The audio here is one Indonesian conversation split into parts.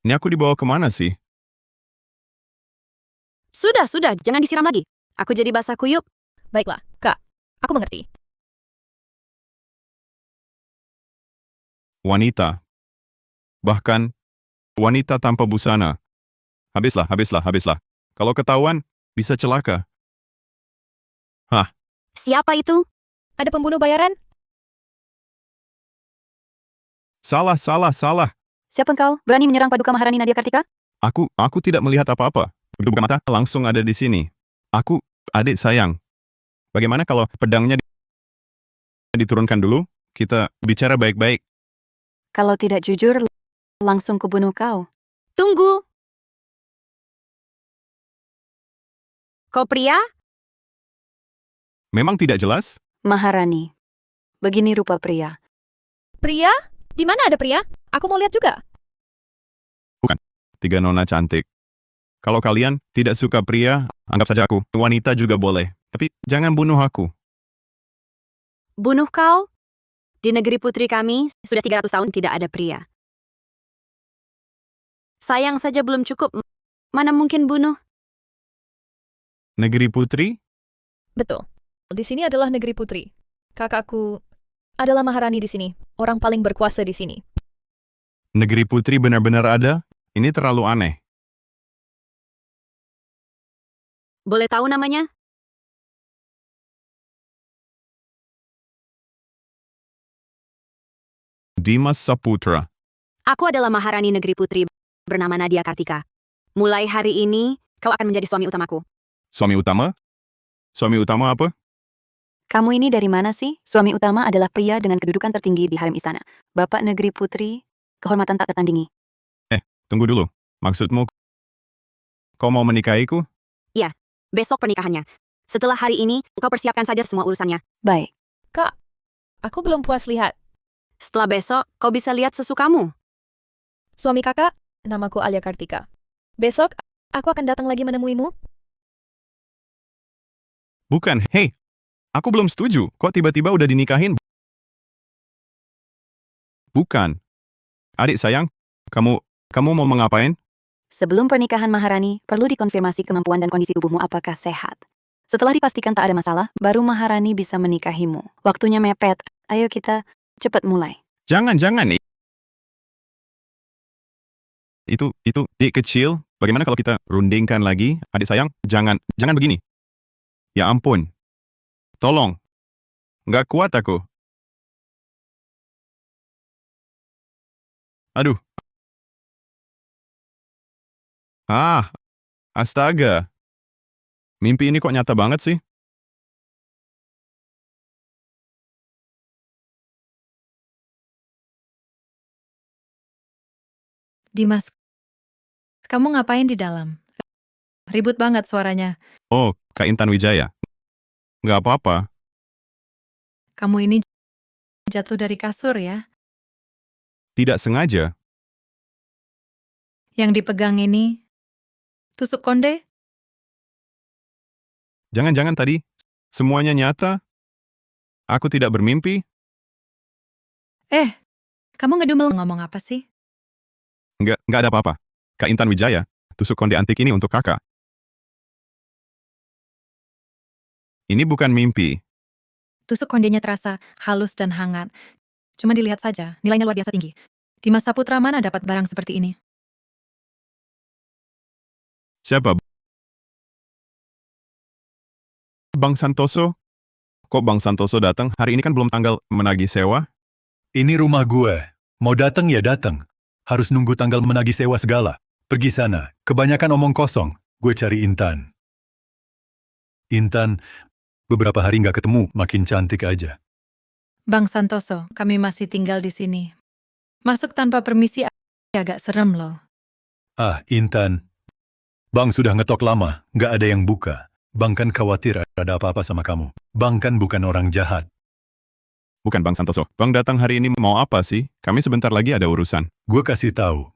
Ini aku dibawa kemana sih? Sudah, jangan disiram lagi. Aku jadi basah kuyup. Baiklah, Kak. Aku mengerti. Wanita. Bahkan, wanita tanpa busana. Habislah. Kalau ketahuan, bisa celaka. Hah, Siapa itu? Ada pembunuh bayaran? salah. Siapa engkau? Berani menyerang Paduka Maharani Nadia Kartika? Aku tidak melihat apa-apa. Begitu buka mata, langsung ada di sini. Aku, adik sayang. Bagaimana kalau pedangnya diturunkan dulu? Kita bicara baik-baik. Kalau tidak jujur, langsung kubunuh kau. Tunggu. Kau pria? Memang tidak jelas? Maharani. Begini rupa pria. Pria? Di mana ada pria? Aku mau lihat juga. Tiga nona cantik. Kalau kalian tidak suka pria, anggap saja aku. Wanita juga boleh. Tapi jangan bunuh aku. Bunuh kau? Di negeri putri kami, sudah 300 tahun tidak ada pria. Sayang saja belum cukup. Mana mungkin bunuh? Negeri putri? Betul. Di sini adalah negeri putri. Kakakku adalah Maharani di sini. Orang paling berkuasa di sini. Negeri putri benar-benar ada? Ini terlalu aneh. Boleh tahu namanya? Dimas Saputra. Aku adalah Maharani negeri putri bernama Nadia Kartika. Mulai hari ini, kau akan menjadi suami utamaku. Suami utama? Suami utama apa? Kamu ini dari mana sih? Suami utama adalah pria dengan kedudukan tertinggi di harem istana. Bapak negeri putri, kehormatan tak tertandingi. Tunggu dulu. Maksudmu, kau mau menikahiku? Besok pernikahannya. Setelah hari ini, kau persiapkan saja semua urusannya. Baik. Kak, aku belum puas lihat. Setelah besok, kau bisa lihat sesukamu. Suami kakak, namaku Alia Kartika. Besok, aku akan datang lagi menemuimu. Bukan, hei. Aku belum setuju. Kok tiba-tiba udah dinikahin? Bukan. Adik sayang, kamu mau mengapain? Sebelum pernikahan Maharani, perlu dikonfirmasi kemampuan dan kondisi tubuhmu apakah sehat. Setelah dipastikan tak ada masalah, baru Maharani bisa menikahimu. Waktunya mepet. Ayo kita cepat mulai. Jangan. Itu, dik kecil. Bagaimana kalau kita rundingkan lagi? Adik sayang, jangan begini. Ya ampun. Tolong. Nggak kuat aku. Aduh. Astaga. Mimpi ini kok nyata banget sih? Dimas, kamu ngapain di dalam? Ribut banget suaranya. Oh, Kak Intan Wijaya. Nggak apa-apa. Kamu ini jatuh dari kasur ya? Tidak sengaja. Yang dipegang ini tusuk konde? Jangan tadi. Semuanya nyata. Aku tidak bermimpi. Kamu ngedumel ngomong apa sih? Nggak ada apa-apa. Kak Intan Wijaya, tusuk konde antik ini untuk kakak. Ini bukan mimpi. Tusuk kondenya terasa halus dan hangat. Cuma dilihat saja, nilainya luar biasa tinggi. Dimas Saputra mana dapat barang seperti ini? Siapa? Bang Santoso? Kok Bang Santoso datang? Hari ini kan belum tanggal menagih sewa. Ini rumah gue. Mau datang ya datang. Harus nunggu tanggal menagih sewa segala. Pergi sana. Kebanyakan omong kosong. Gue cari Intan. Intan, beberapa hari nggak ketemu, makin cantik aja. Bang Santoso, kami masih tinggal di sini. Masuk tanpa permisi agak serem loh. Intan. Bang sudah ngetok lama, nggak ada yang buka. Bang kan khawatir ada apa-apa sama kamu. Bang kan bukan orang jahat. Bukan Bang Santoso. Bang datang hari ini mau apa sih? Kami sebentar lagi ada urusan. Gue kasih tahu.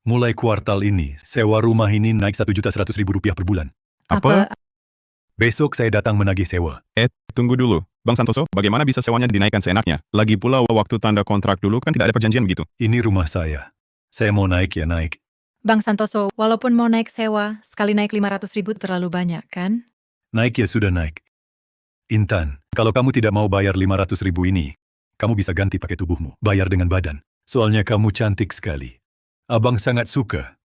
Mulai kuartal ini, sewa rumah ini naik Rp1.100.000 per bulan. Apa? Besok saya datang menagih sewa. Tunggu dulu. Bang Santoso, bagaimana bisa sewanya dinaikkan seenaknya? Lagi pula waktu tanda kontrak dulu kan tidak ada perjanjian begitu. Ini rumah saya. Saya mau naik ya naik. Bang Santoso, walaupun mau naik sewa, sekali naik 500.000 terlalu banyak, kan? Naik ya sudah naik. Intan, kalau kamu tidak mau bayar 500.000 ini, kamu bisa ganti pakai tubuhmu. Bayar dengan badan. Soalnya kamu cantik sekali. Abang sangat suka.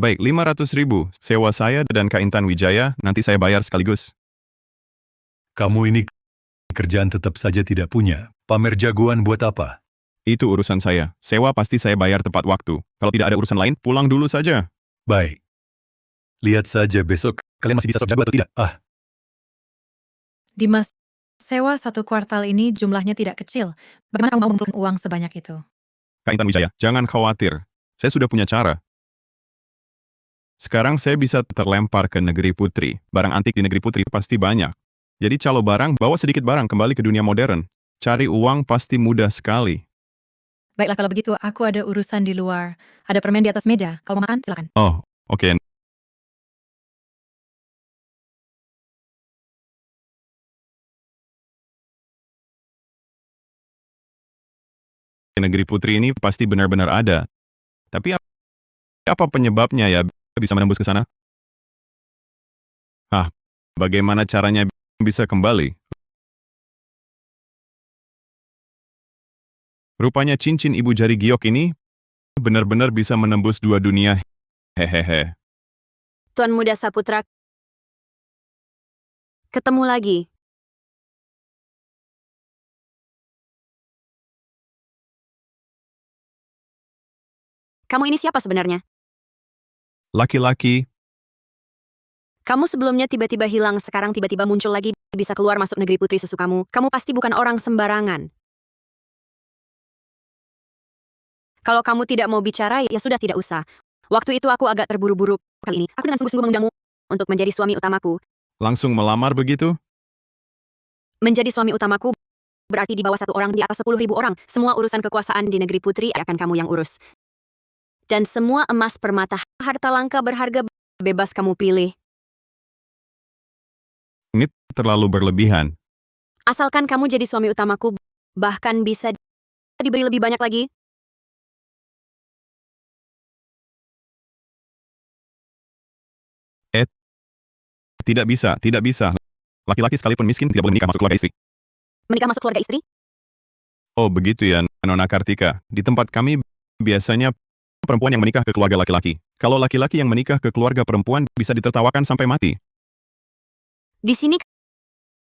Baik, 500.000 sewa saya dan Kak Intan Wijaya, nanti saya bayar sekaligus. Kamu ini kerjaan tetap saja tidak punya. Pamer jagoan buat apa? Itu urusan saya. Sewa pasti saya bayar tepat waktu. Kalau tidak ada urusan lain, pulang dulu saja. Baik. Lihat saja besok, kalian masih bisa sok jago atau tidak? Dimas, sewa 1 kuartal ini jumlahnya tidak kecil. Bagaimana kamu mau mengumpulkan uang sebanyak itu? Kak Intan Wijaya, jangan khawatir. Saya sudah punya cara. Sekarang saya bisa terlempar ke negeri putri. Barang antik di negeri putri pasti banyak. Jadi calo barang, bawa sedikit barang kembali ke dunia modern. Cari uang pasti mudah sekali. Baiklah kalau begitu, aku ada urusan di luar. Ada permen di atas meja. Kalau mau makan, silakan. Oh, oke. Negeri putri ini pasti benar-benar ada. Tapi apa penyebabnya ya bisa menembus ke sana? Bagaimana caranya bisa kembali? Rupanya cincin ibu jari giok ini benar-benar bisa menembus 2 dunia. Hehehe. Tuan Muda Saputra, ketemu lagi. Kamu ini siapa sebenarnya? Laki-laki, Kamu sebelumnya tiba-tiba hilang, sekarang tiba-tiba muncul lagi, bisa keluar masuk negeri putri sesukamu. Kamu pasti bukan orang sembarangan. Kalau kamu tidak mau bicara, ya sudah tidak usah. Waktu itu aku agak terburu-buru. Kali ini, aku dengan sungguh-sungguh mengundangmu untuk menjadi suami utamaku. langsung melamar begitu? Menjadi suami utamaku berarti di bawah 1 orang di atas 10.000 orang. Semua urusan kekuasaan di negeri putri akan kamu yang urus. Dan semua emas permata, harta langka berharga bebas kamu pilih. Ini terlalu berlebihan. Asalkan kamu jadi suami utamaku, bahkan bisa diberi lebih banyak lagi. Tidak bisa, tidak bisa. Laki-laki sekalipun miskin tidak boleh menikah masuk keluarga istri. Menikah masuk keluarga istri? Oh begitu ya, Nona Kartika. Di tempat kami biasanya perempuan yang menikah ke keluarga laki-laki. Kalau laki-laki yang menikah ke keluarga perempuan bisa ditertawakan sampai mati. Di sini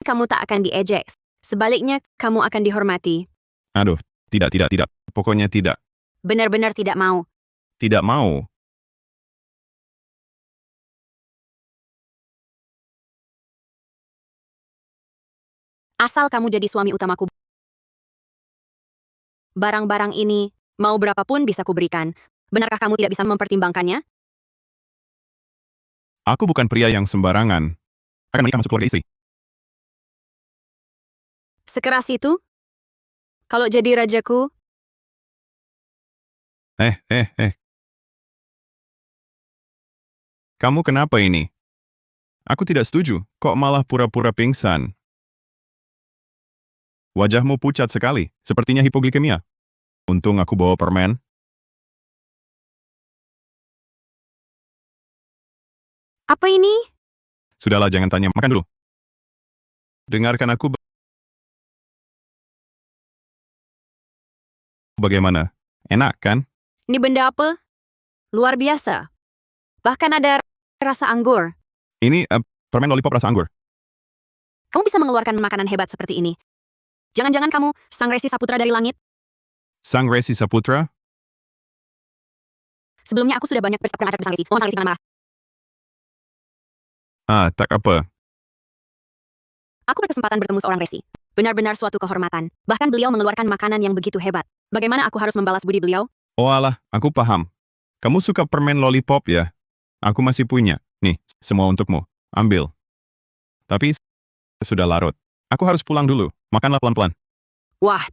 kamu tak akan diejek. Sebaliknya, kamu akan dihormati. Aduh, tidak. Pokoknya tidak. Benar-benar tidak mau. Tidak mau. Asal kamu jadi suami utamaku. Barang-barang ini, mau berapapun bisa kuberikan. Benarkah kamu tidak bisa mempertimbangkannya? Aku bukan pria yang sembarangan. Akan menikah masuk keluarga istri. Sekeras itu? Kalau jadi rajaku, Kamu kenapa ini? Aku tidak setuju. Kok malah pura-pura pingsan? Wajahmu pucat sekali, sepertinya hipoglikemia. Untung aku bawa permen. apa ini? Sudahlah, jangan tanya. Makan dulu. Dengarkan aku. Bagaimana? Enak, kan? Ini benda apa? Luar biasa. Bahkan ada rasa anggur. Ini permen lollipop rasa anggur. Kamu bisa mengeluarkan makanan hebat seperti ini. Jangan-jangan kamu sang Resi Saputra dari langit? Sang Resi Saputra? Sebelumnya aku sudah banyak bersiapkan acara bersang Resi. Mohon sang Resi jangan marah. Tak apa. Aku berkesempatan bertemu seorang Resi. Benar-benar suatu kehormatan. Bahkan beliau mengeluarkan makanan yang begitu hebat. Bagaimana aku harus membalas budi beliau? Oh alah, aku paham. Kamu suka permen lollipop ya? Aku masih punya. Nih, semua untukmu. Ambil. Tapi sudah larut. Aku harus pulang dulu. Makanlah pelan-pelan. Wah,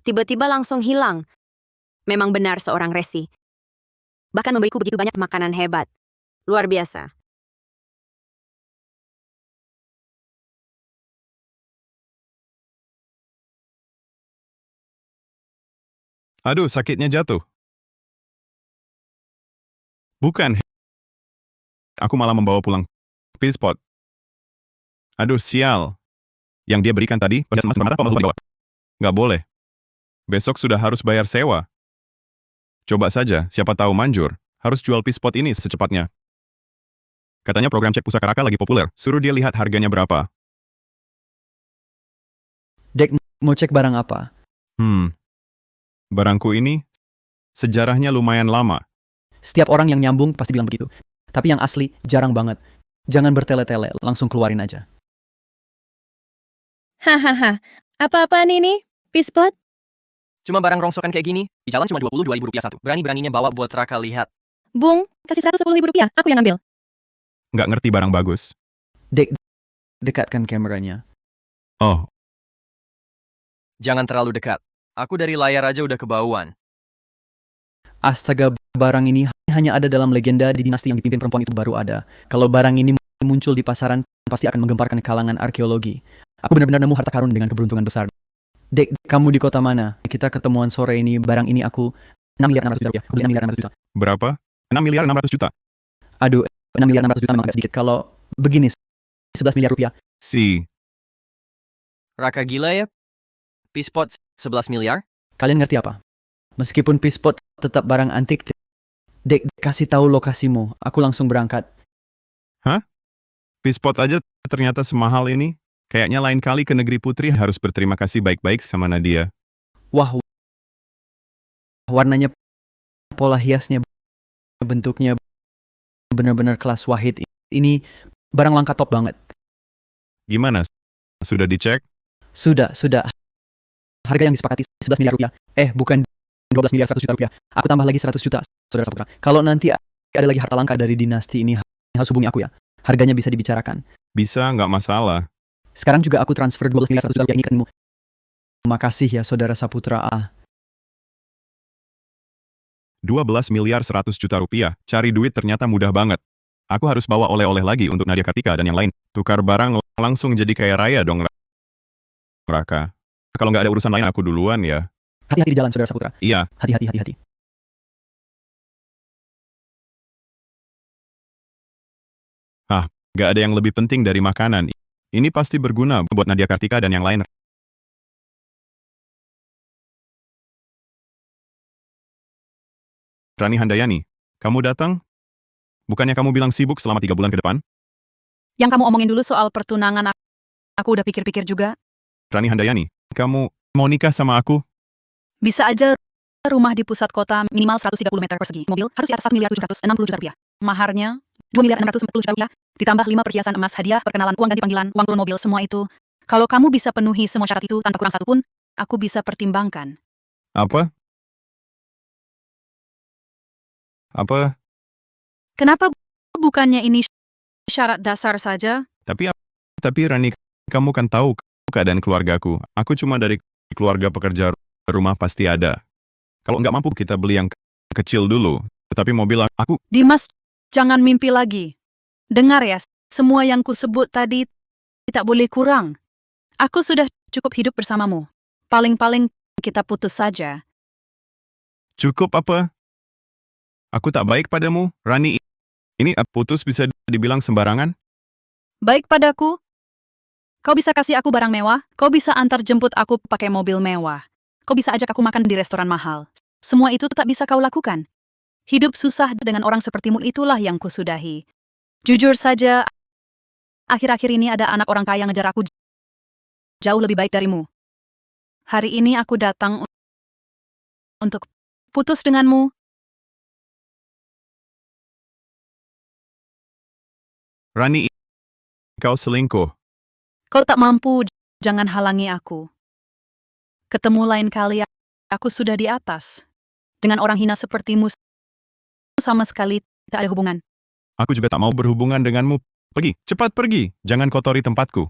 tiba-tiba langsung hilang. Memang benar seorang Resi. Bahkan memberiku begitu banyak makanan hebat. Luar biasa. Aduh, sakitnya jatuh. Bukan. Aku malah membawa pulang Peacepot. Aduh, sial. Yang dia berikan tadi, perhiasan emas bermata kok malah bawa. Nggak boleh. Besok sudah harus bayar sewa. Coba saja, siapa tahu manjur. Harus jual Peacepot ini secepatnya. Katanya program cek pusaka Raka lagi populer. Suruh dia lihat harganya berapa. Dek, mau cek barang apa? Barangku ini, sejarahnya lumayan lama. Setiap orang yang nyambung pasti bilang begitu. Tapi yang asli, jarang banget. Jangan bertele-tele, langsung keluarin aja. Hahaha, apa-apaan ini? Peacepot? Cuma barang rongsokan kayak gini, di jalan cuma Rp22.000 satu. Berani-beraninya bawa buat Raka lihat. Bung, kasih Rp110.000, aku yang ambil. Nggak ngerti barang bagus. Dek, dekatkan kameranya. Oh, Jangan terlalu dekat. Aku dari layar aja udah kebauan. Astaga, barang ini hanya ada dalam legenda di dinasti yang dipimpin perempuan itu baru ada. Kalau barang ini muncul di pasaran, pasti akan menggemparkan kalangan arkeologi. Aku benar-benar nemu harta karun dengan keberuntungan besar. Dek, kamu di kota mana? Kita ketemuan sore ini, barang ini aku 6 miliar 600 juta rupiah. Aku beli 6 miliar 600 juta. berapa? 6 miliar 600 juta. Aduh, 6 miliar 600 juta memang agak sedikit. Kalau begini, 11 miliar rupiah. Raka gila ya? Peacepot 11 miliar? Kalian ngerti apa? Meskipun Peacepot tetap barang antik, Dek, kasih tahu lokasimu. Aku langsung berangkat. Peacepot aja ternyata semahal ini. Kayaknya lain kali ke negeri putri harus berterima kasih baik-baik sama Nadia. Wah, warnanya, pola hiasnya, bentuknya benar-benar kelas wahid. Ini barang langka top banget. Gimana? Sudah dicek? Sudah. Harga yang disepakati 11 miliar rupiah. Bukan 12 miliar 100 juta rupiah. Aku tambah lagi 100 juta, saudara Saputra. Kalau nanti ada lagi harta langka dari dinasti ini, harus hubungi aku ya. Harganya bisa dibicarakan. Bisa, nggak masalah. Sekarang juga aku transfer 12 miliar 100 juta rupiah ini ke kamu. Terima kasih ya, saudara Saputra. 12 miliar 100 juta rupiah. Cari duit ternyata mudah banget. Aku harus bawa oleh-oleh lagi untuk Nadia Kartika dan yang lain. Tukar barang langsung jadi kaya raya dong, Raka. Kalau nggak ada urusan lain aku duluan ya. Hati-hati di jalan, saudara Saputra. Iya. Hati-hati. Nggak ada yang lebih penting dari makanan. Ini pasti berguna buat Nadia Kartika dan yang lain. Rani Handayani, kamu datang? Bukannya kamu bilang sibuk selama 3 bulan ke depan? Yang kamu omongin dulu soal pertunangan, aku udah pikir-pikir juga. Rani Handayani, kamu mau nikah sama aku? Bisa aja rumah di pusat kota minimal 130 meter persegi. Mobil harus di atas 1 miliar 760 juta rupiah. Maharnya 2 miliar 640 juta rupiah. Ditambah 5 perhiasan emas, hadiah, perkenalan, uang ganti panggilan, uang turun mobil, semua itu. Kalau kamu bisa penuhi semua syarat itu tanpa kurang satu pun, aku bisa pertimbangkan. Apa? Kenapa bukannya ini syarat dasar saja? Tapi Rani, kamu kan tahu keadaan keluargaku. Aku cuma dari keluarga pekerja rumah pasti ada. Kalau nggak mampu kita beli yang kecil dulu. Tetapi mobil aku... Dimas, jangan mimpi lagi. Dengar ya, semua yang kusebut tadi tidak boleh kurang. Aku sudah cukup hidup bersamamu. Paling-paling kita putus saja. Cukup apa? Aku tak baik padamu, Rani. Ini putus bisa dibilang sembarangan? Baik padaku. Kau bisa kasih aku barang mewah, kau bisa antar jemput aku pakai mobil mewah. Kau bisa ajak aku makan di restoran mahal. Semua itu tetap bisa kau lakukan. Hidup susah dengan orang sepertimu itulah yang kusudahi. Jujur saja, akhir-akhir ini ada anak orang kaya ngejar aku jauh lebih baik darimu. Hari ini aku datang untuk putus denganmu. Rani, kau selingkuh. Kau tak mampu, jangan halangi aku. Ketemu lain kali, aku sudah di atas. Dengan orang hina sepertimu, sama sekali tak ada hubungan. Aku juga tak mau berhubungan denganmu. Pergi, cepat pergi. Jangan kotori tempatku.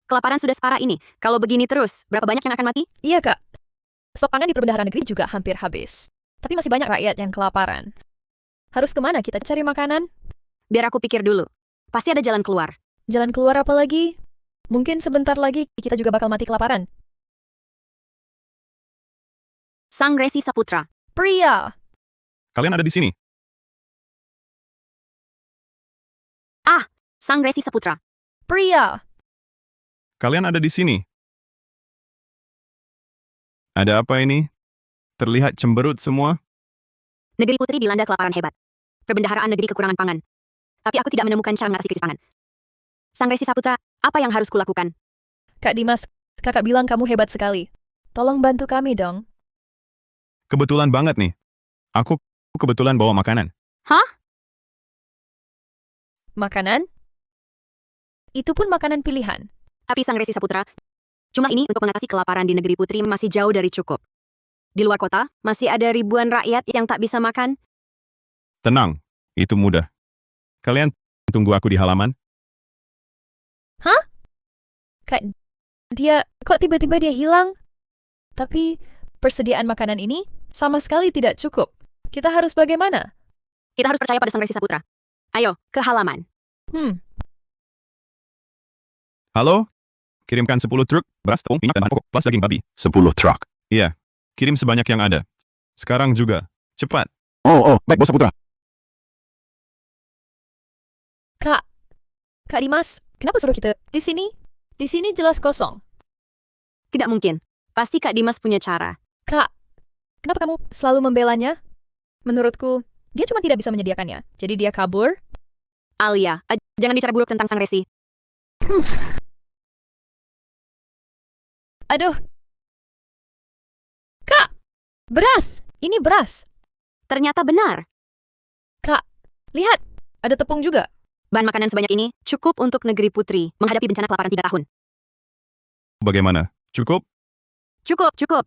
Kelaparan sudah separah ini. Kalau begini terus, berapa banyak yang akan mati? Iya, Kak. Stok pangan di perbendahara negeri juga hampir habis. Tapi masih banyak rakyat yang kelaparan. Harus kemana kita cari makanan? Biar aku pikir dulu. Pasti ada jalan keluar. Jalan keluar apa lagi? Mungkin sebentar lagi kita juga bakal mati kelaparan. Sang Resi Saputra. Pria! Kalian ada di sini. Sang Resi Saputra. Pria! Kalian ada di sini. Ada apa ini? Terlihat cemberut semua. Negeri Putri dilanda kelaparan hebat. Perbendaharaan negeri kekurangan pangan. Tapi aku tidak menemukan cara mengatasi krisis pangan. Sang Resi Saputra, apa yang harus kulakukan? Kak Dimas, kakak bilang kamu hebat sekali. Tolong bantu kami dong. Kebetulan banget nih. Aku kebetulan bawa makanan. Makanan? Itu pun makanan pilihan. Tapi Sang Resi Saputra, jumlah ini untuk mengatasi kelaparan di negeri Putri masih jauh dari cukup. Di luar kota, masih ada ribuan rakyat yang tak bisa makan. Tenang, itu mudah. Kalian tunggu aku di halaman. Kak, kok tiba-tiba dia hilang? Tapi persediaan makanan ini sama sekali tidak cukup. Kita harus bagaimana? Kita harus percaya pada Sang Resi Saputra. Ayo, ke halaman. Halo? Kirimkan 10 truk beras, tepung, minyak, dan bahan pokok, plus daging babi. 10 truk. Iya, kirim sebanyak yang ada. Sekarang juga. Cepat. Baik, Bos Saputra. Kak Dimas, kenapa suruh kita di sini? Di sini jelas kosong. Tidak mungkin. Pasti Kak Dimas punya cara. Kak, kenapa kamu selalu membelanya? Menurutku, dia cuma tidak bisa menyediakannya. Jadi dia kabur. Alia, jangan bicara buruk tentang Sang Resi. Aduh. Kak, beras. Ini beras. Ternyata benar. Kak, lihat. Ada tepung juga. Bahan makanan sebanyak ini cukup untuk negeri Putri menghadapi bencana kelaparan 3 tahun. Bagaimana? Cukup? Cukup.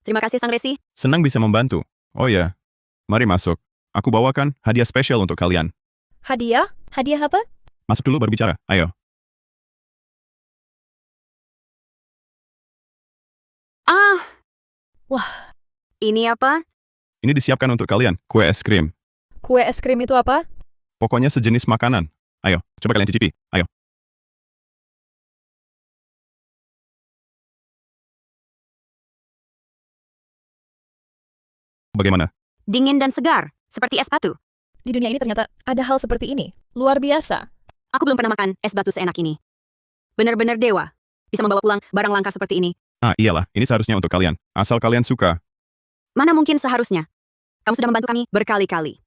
Terima kasih Sang Resi. Senang bisa membantu. Oh ya, mari masuk. Aku bawakan hadiah spesial untuk kalian. Hadiah? Hadiah apa? Masuk dulu baru bicara. Ayo. Wah. Ini apa? Ini disiapkan untuk kalian, kue es krim. Kue es krim itu apa? Pokoknya sejenis makanan. Ayo, coba kalian cicipi. Ayo. Bagaimana? Dingin dan segar, seperti es batu. Di dunia ini ternyata ada hal seperti ini. Luar biasa. Aku belum pernah makan es batu seenak ini. Benar-benar dewa. Bisa membawa pulang barang langka seperti ini. Iyalah, ini seharusnya untuk kalian. Asal kalian suka. Mana mungkin seharusnya? Kamu sudah membantu kami berkali-kali.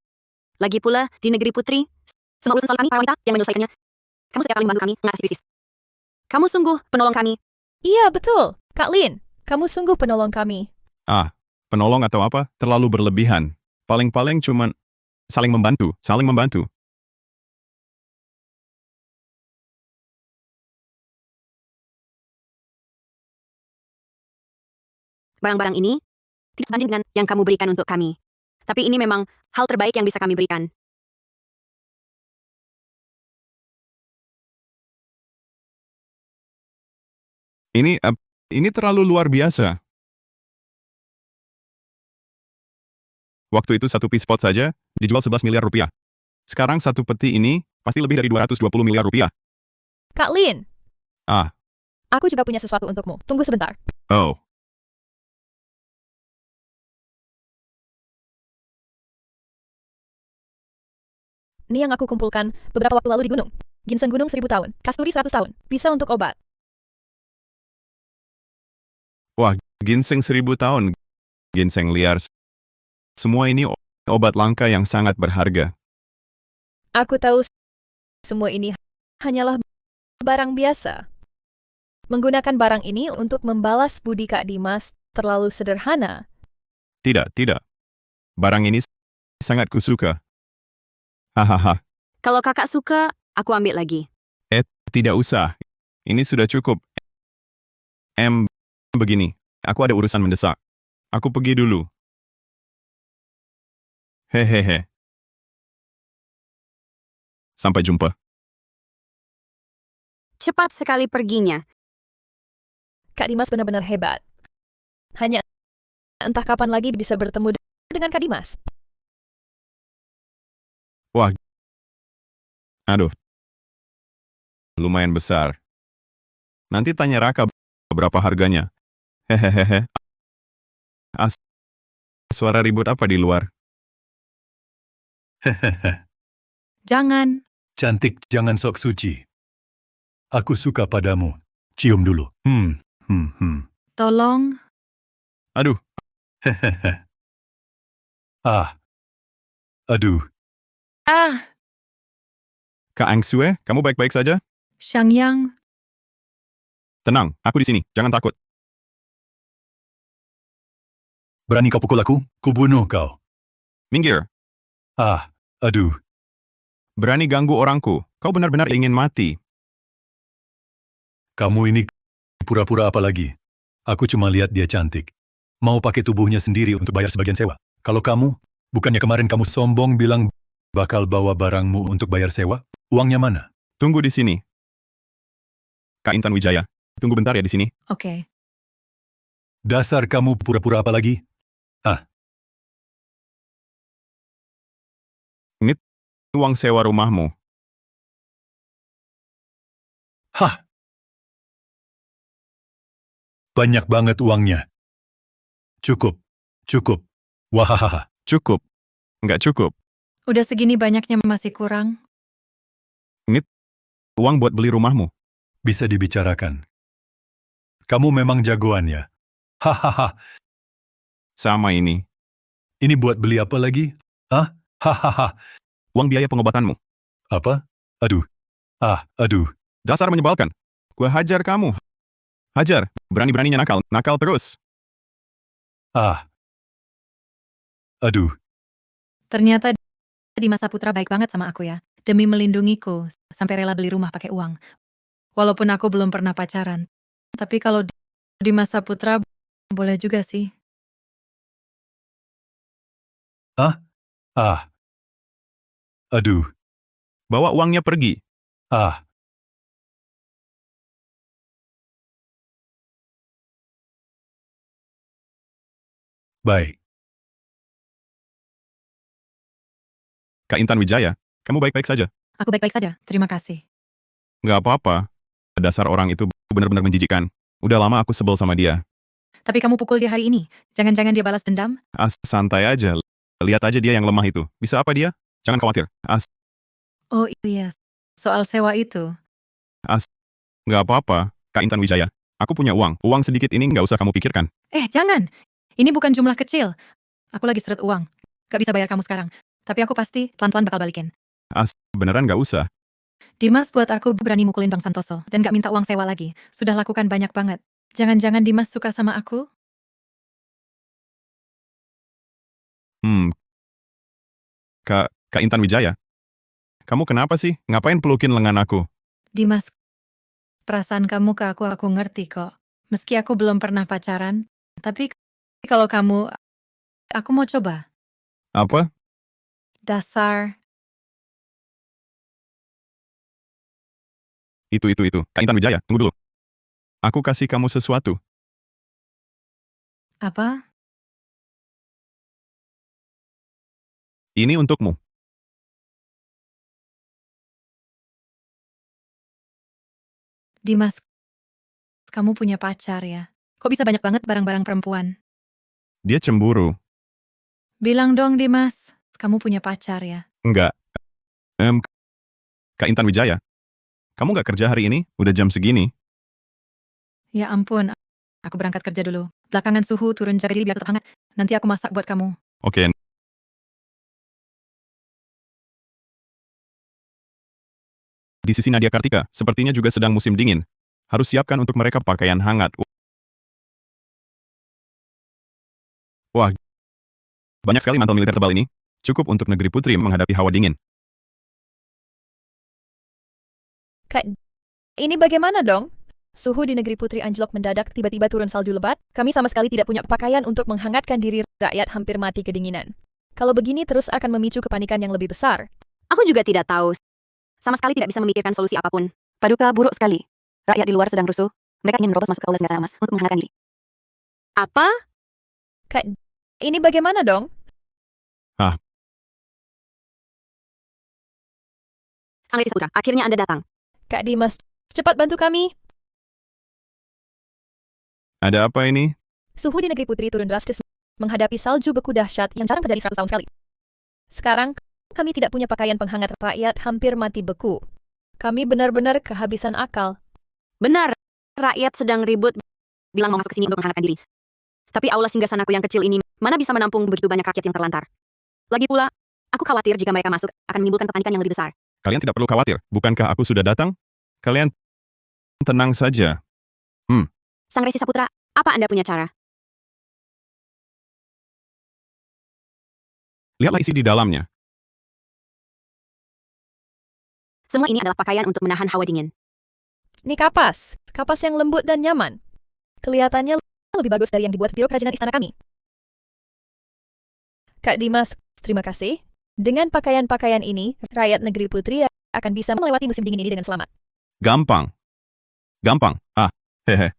Lagi pula, di negeri Putri, semua urusan selalu kami, para wanita, yang menyelesaikannya. Kamu setiap kali membantu kami mengatasi krisis. Kamu sungguh penolong kami. Iya, betul. Kak Lin, kamu sungguh penolong kami. Penolong atau apa? Terlalu berlebihan. Paling-paling cuman saling membantu. Barang-barang ini tidak sebanding dengan yang kamu berikan untuk kami. Tapi ini memang hal terbaik yang bisa kami berikan. Ini terlalu luar biasa. Waktu itu satu piece pot saja dijual 11 miliar rupiah. Sekarang satu peti ini pasti lebih dari 220 miliar rupiah. Kak Lin. Aku juga punya sesuatu untukmu. Tunggu sebentar. Oh. Ini yang aku kumpulkan beberapa waktu lalu di gunung. Ginseng gunung 1000 tahun, kasturi 100 tahun. Bisa untuk obat. Wah, ginseng 1000 tahun. Ginseng liar. Semua ini obat langka yang sangat berharga. Aku tahu semua ini hanyalah barang biasa. Menggunakan barang ini untuk membalas budi Kak Dimas terlalu sederhana. Tidak. Barang ini sangat kusuka. Hahaha. Kalau kakak suka, aku ambil lagi. Tidak usah. Ini sudah cukup. Begini. Aku ada urusan mendesak. Aku pergi dulu. Hehehe. Sampai jumpa. Cepat sekali perginya. Kak Dimas benar-benar hebat. Hanya entah kapan lagi bisa bertemu dengan Kak Dimas. Wah, aduh, lumayan besar. Nanti tanya Raka berapa harganya. Hehehe. As, suara ribut apa di luar? Hehehe. Jangan. Cantik, jangan sok suci. Aku suka padamu. Cium dulu. Tolong. Aduh, Hehehe. Ah. Aduh. Ah, Kak Angsue, kamu baik-baik saja? Shangyang. Tenang, aku di sini, jangan takut. Berani kau pukul aku? Kubunuh kau. Minggir, Ah. Aduh. berani ganggu orangku. Kau benar-benar ingin mati. Kamu ini pura-pura apa lagi? Aku cuma lihat dia cantik. Mau pakai tubuhnya sendiri untuk bayar sebagian sewa. Kalau kamu, bukannya kemarin kamu sombong bilang bakal bawa barangmu untuk bayar sewa? Uangnya mana? Tunggu di sini. Kak Intan Wijaya, tunggu bentar ya di sini. Oke. Dasar kamu pura-pura apa lagi? Uang sewa rumahmu. Hah? Banyak banget uangnya. Cukup. Cukup. Wahahaha. Cukup. Nggak cukup. Udah segini banyaknya masih kurang. Uang buat beli rumahmu. Bisa dibicarakan. Kamu memang jagoan ya? Hahaha. Sama ini. Ini buat beli apa lagi? Hah? Hahaha. Uang biaya pengobatanmu. Apa? Aduh. Ah, aduh. Dasar menyebalkan. Gua hajar kamu. Hajar. Berani-beraninya nakal. Nakal terus. Ah. Aduh. Ternyata Dimas Saputra baik banget sama aku ya. Demi melindungiku, sampai rela beli rumah pakai uang. Walaupun aku belum pernah pacaran. Tapi kalau Dimas Saputra, boleh juga sih. Ah. Aduh. Bawa uangnya pergi. Ah. Baik. Kak Intan Wijaya, kamu baik-baik saja. Aku baik-baik saja, terima kasih. Nggak apa-apa. Dasar orang itu benar-benar menjijikan. Udah lama aku sebel sama dia. Tapi kamu pukul dia hari ini. Jangan-jangan dia balas dendam? Santai aja. Lihat aja dia yang lemah itu. Bisa apa dia? Jangan khawatir. Oh iya, soal sewa itu. Nggak apa-apa. Kak Intan Wijaya, aku punya uang. Uang sedikit ini nggak usah kamu pikirkan. Jangan! Ini bukan jumlah kecil. Aku lagi seret uang. Gak bisa bayar kamu sekarang. Tapi aku pasti pelan-pelan bakal balikin. Beneran nggak usah. Dimas buat aku berani mukulin Bang Santoso dan gak minta uang sewa lagi. Sudah lakukan banyak banget. Jangan-jangan Dimas suka sama aku? Kak Intan Wijaya, kamu kenapa sih? Ngapain pelukin lengan aku? Dimas, perasaan kamu ke aku ngerti kok. Meski aku belum pernah pacaran, tapi kalau kamu, aku mau coba. Apa? Dasar. Itu. Kak Intan Wijaya, tunggu dulu. Aku kasih kamu sesuatu. Apa? Ini untukmu. Dimas, kamu punya pacar ya? Kok bisa banyak banget barang-barang perempuan? Dia cemburu. Bilang dong Dimas, kamu punya pacar ya? Enggak. Kak Intan Wijaya, kamu nggak kerja hari ini? Udah jam segini. Ya ampun, aku berangkat kerja dulu. Belakangan suhu turun, jaga diri biar tetap hangat. Nanti aku masak buat kamu. Oke. Di sisi Nadia Kartika, sepertinya juga sedang musim dingin. Harus siapkan untuk mereka pakaian hangat. Wah, banyak sekali mantel militer tebal ini. Cukup untuk negeri putri menghadapi hawa dingin. Kak, ini bagaimana dong? Suhu di negeri putri anjlok mendadak, tiba-tiba turun salju lebat. Kami sama sekali tidak punya pakaian untuk menghangatkan diri, rakyat hampir mati kedinginan. Kalau begini terus akan memicu kepanikan yang lebih besar. Aku juga tidak tahu. Sama sekali tidak bisa memikirkan solusi apapun. Paduka buruk sekali. Rakyat di luar sedang rusuh. Mereka ingin menerobos masuk ke Aulas Nggak Mas untuk menghangatkan diri. Apa? Kak, ini bagaimana dong? Sang Resi Saputra, akhirnya Anda datang. Kak Dimas, cepat bantu kami. Ada apa ini? Suhu di negeri putri turun drastis menghadapi salju beku dahsyat yang jarang terjadi 100 tahun sekali. Sekarang, kami tidak punya pakaian penghangat rakyat hampir mati beku. Kami benar-benar kehabisan akal. Benar, rakyat sedang ribut bilang mau masuk ke sini untuk menghangatkan diri. Tapi aula singgasanaku yang kecil ini mana bisa menampung begitu banyak rakyat yang terlantar. Lagi pula, aku khawatir jika mereka masuk akan menimbulkan kepanikan yang lebih besar. Kalian tidak perlu khawatir. Bukankah aku sudah datang? Kalian tenang saja. Sang Resi Saputra, apa Anda punya cara? Lihatlah isi di dalamnya. Semua ini adalah pakaian untuk menahan hawa dingin. Ini kapas. Kapas yang lembut dan nyaman. Kelihatannya lebih bagus dari yang dibuat biro kerajinan istana kami. Kak Dimas, terima kasih. Dengan pakaian-pakaian ini, rakyat negeri putri akan bisa melewati musim dingin ini dengan selamat. Gampang. Gampang. Hehe.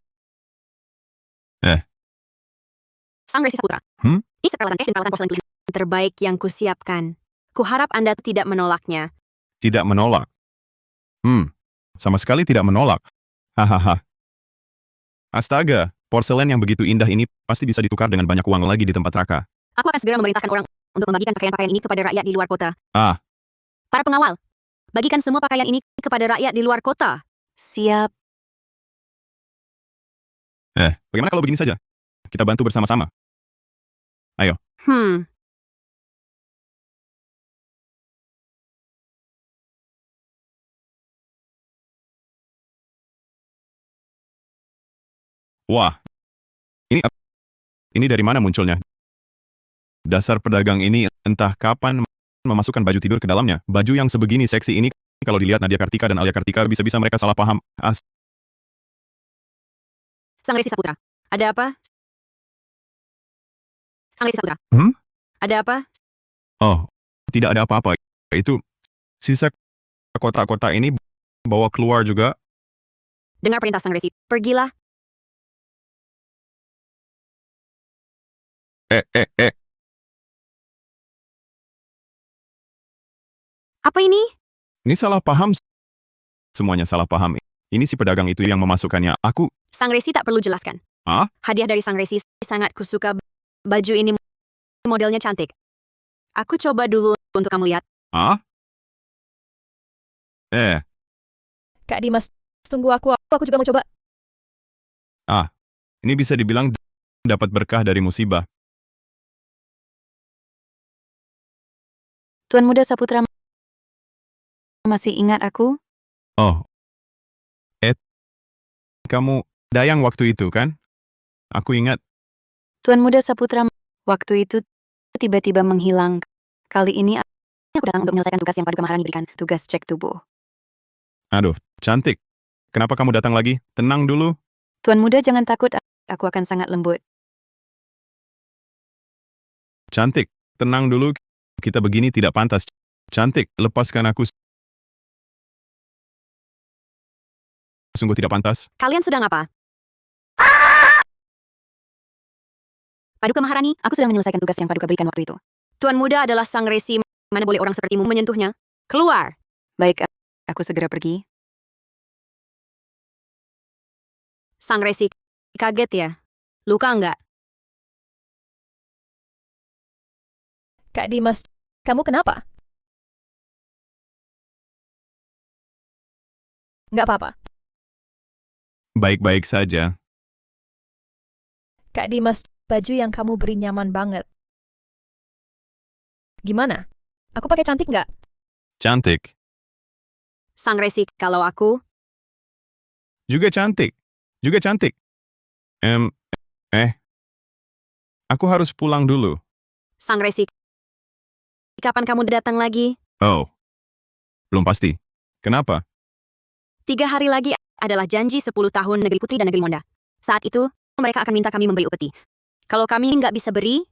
Sang Resi Saputra, ini peralatan teh dan peralatan porselen pilihan terbaik yang kusiapkan. Kuharap Anda tidak menolaknya. Tidak menolak. Sama sekali tidak menolak. Hahaha. Astaga, porselen yang begitu indah ini pasti bisa ditukar dengan banyak uang lagi di tempat Raka. Aku akan segera memerintahkan orang untuk membagikan pakaian-pakaian ini kepada rakyat di luar kota. Para pengawal, bagikan semua pakaian ini kepada rakyat di luar kota. Siap. Bagaimana kalau begini saja? Kita bantu bersama-sama. Ayo. Wah. Ini dari mana munculnya? Dasar pedagang ini entah kapan memasukkan baju tidur ke dalamnya. Baju yang sebegini seksi ini, kalau dilihat Nadia Kartika dan Alia Kartika, bisa-bisa mereka salah paham. Sang Resi Saputra, ada apa? Sang Resi Saputra, ada apa? Oh, tidak ada apa-apa. Itu sisa kotak-kotak ini bawa keluar juga. Dengar perintah Sang Resi, pergilah. Apa ini? Ini salah paham. Semuanya salah paham. Ini si pedagang itu yang memasukkannya. Sang Resi tak perlu jelaskan. Hadiah dari Sang Resi sangat kusuka. Baju ini modelnya cantik. Aku coba dulu untuk kamu lihat. Kak Dimas, tunggu aku juga mau coba. Ini bisa dibilang dapat berkah dari musibah. Tuan Muda Saputra masih ingat aku? Kamu Dayang waktu itu, kan? Aku ingat. Tuan Muda Saputra waktu itu tiba-tiba menghilang. Kali ini aku datang untuk menyelesaikan tugas yang Paduka Maharani berikan, tugas cek tubuh. Aduh, cantik. Kenapa kamu datang lagi? Tenang dulu. Tuan Muda jangan takut, aku akan sangat lembut. Cantik, tenang dulu. Kita begini tidak pantas. Cantik, lepaskan aku. Sungguh tidak pantas. Kalian sedang apa? Paduka Maharani, Aku sedang menyelesaikan tugas yang Paduka berikan waktu itu. Tuan Muda adalah Sang Resi. Mana boleh orang sepertimu menyentuhnya? Keluar! Baik, aku segera pergi. Sang Resi, kaget ya? Luka enggak? Kak Dimas, kamu kenapa? Nggak apa-apa. Baik-baik saja. Kak Dimas, baju yang kamu beri nyaman banget. Gimana? Aku pakai cantik nggak? Cantik. Sang Resi, kalau aku... Juga cantik. Juga cantik. Aku harus pulang dulu. Sang Resi, kapan kamu datang lagi? Belum pasti. Kenapa? 3 hari lagi adalah janji 10 tahun Negeri Putri dan Negeri Monda. Saat itu, mereka akan minta kami memberi upeti. Kalau kami nggak bisa beri,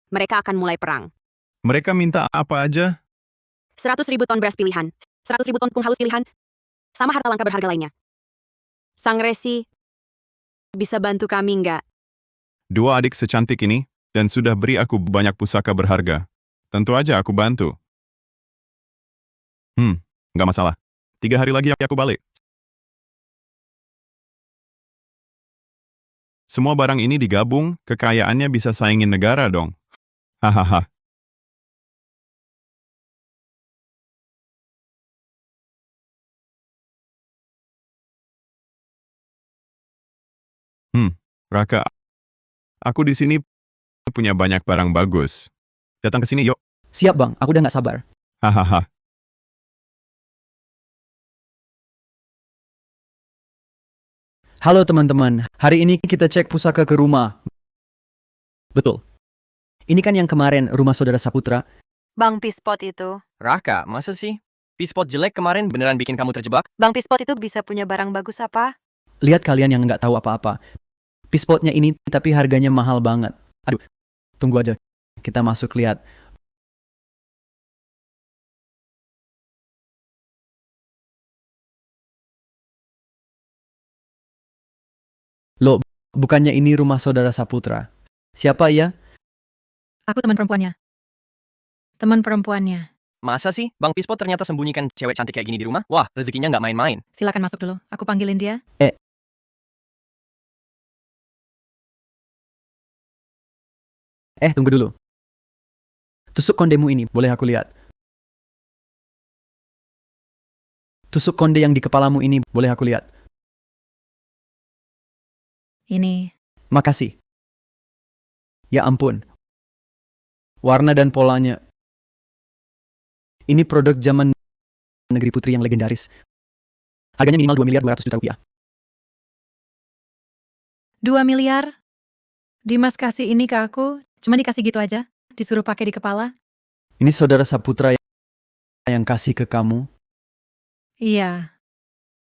mereka akan mulai perang. Mereka minta apa aja? 100.000 ton beras pilihan, 100.000 ton tepung halus pilihan, sama harta langka berharga lainnya. Sang Resi, bisa bantu kami nggak? 2 adik secantik ini, dan sudah beri aku banyak pusaka berharga. Tentu aja aku bantu. Nggak masalah. 3 hari lagi aku balik. Semua barang ini digabung, kekayaannya bisa saingin negara dong. Hahaha. Raka, aku di sini punya banyak barang bagus. Datang ke sini yuk. Siap bang, aku udah nggak sabar. Hahaha. Halo teman-teman, hari ini kita cek pusaka ke rumah. Betul. Ini kan yang kemarin rumah saudara Saputra. Bang Pispot itu. Raka, masa sih? P-spot jelek kemarin beneran bikin kamu terjebak? Bang Pispot itu bisa punya barang bagus apa? Lihat kalian yang nggak tahu apa-apa. Pispotnya ini tapi harganya mahal banget. Aduh, tunggu aja. Kita masuk lihat. Loh, bukannya ini rumah saudara Saputra? Siapa ya? Aku teman perempuannya. Teman perempuannya. Masa sih? Bang P-spot ternyata sembunyikan cewek cantik kayak gini di rumah? Wah, rezekinya nggak main-main. Silakan masuk dulu. Aku panggilin dia. Tunggu dulu. Tusuk kondemu ini, boleh aku lihat? Tusuk konde yang di kepalamu ini, boleh aku lihat? Ini. Makasih. Ya ampun. Warna dan polanya. Ini produk zaman negeri putri yang legendaris. Harganya minimal 2.200.000.000 rupiah. 2 miliar? Dimas kasih ini ke aku, cuma dikasih gitu aja. Disuruh pakai di kepala. Ini saudara Saputra yang kasih ke kamu. Iya.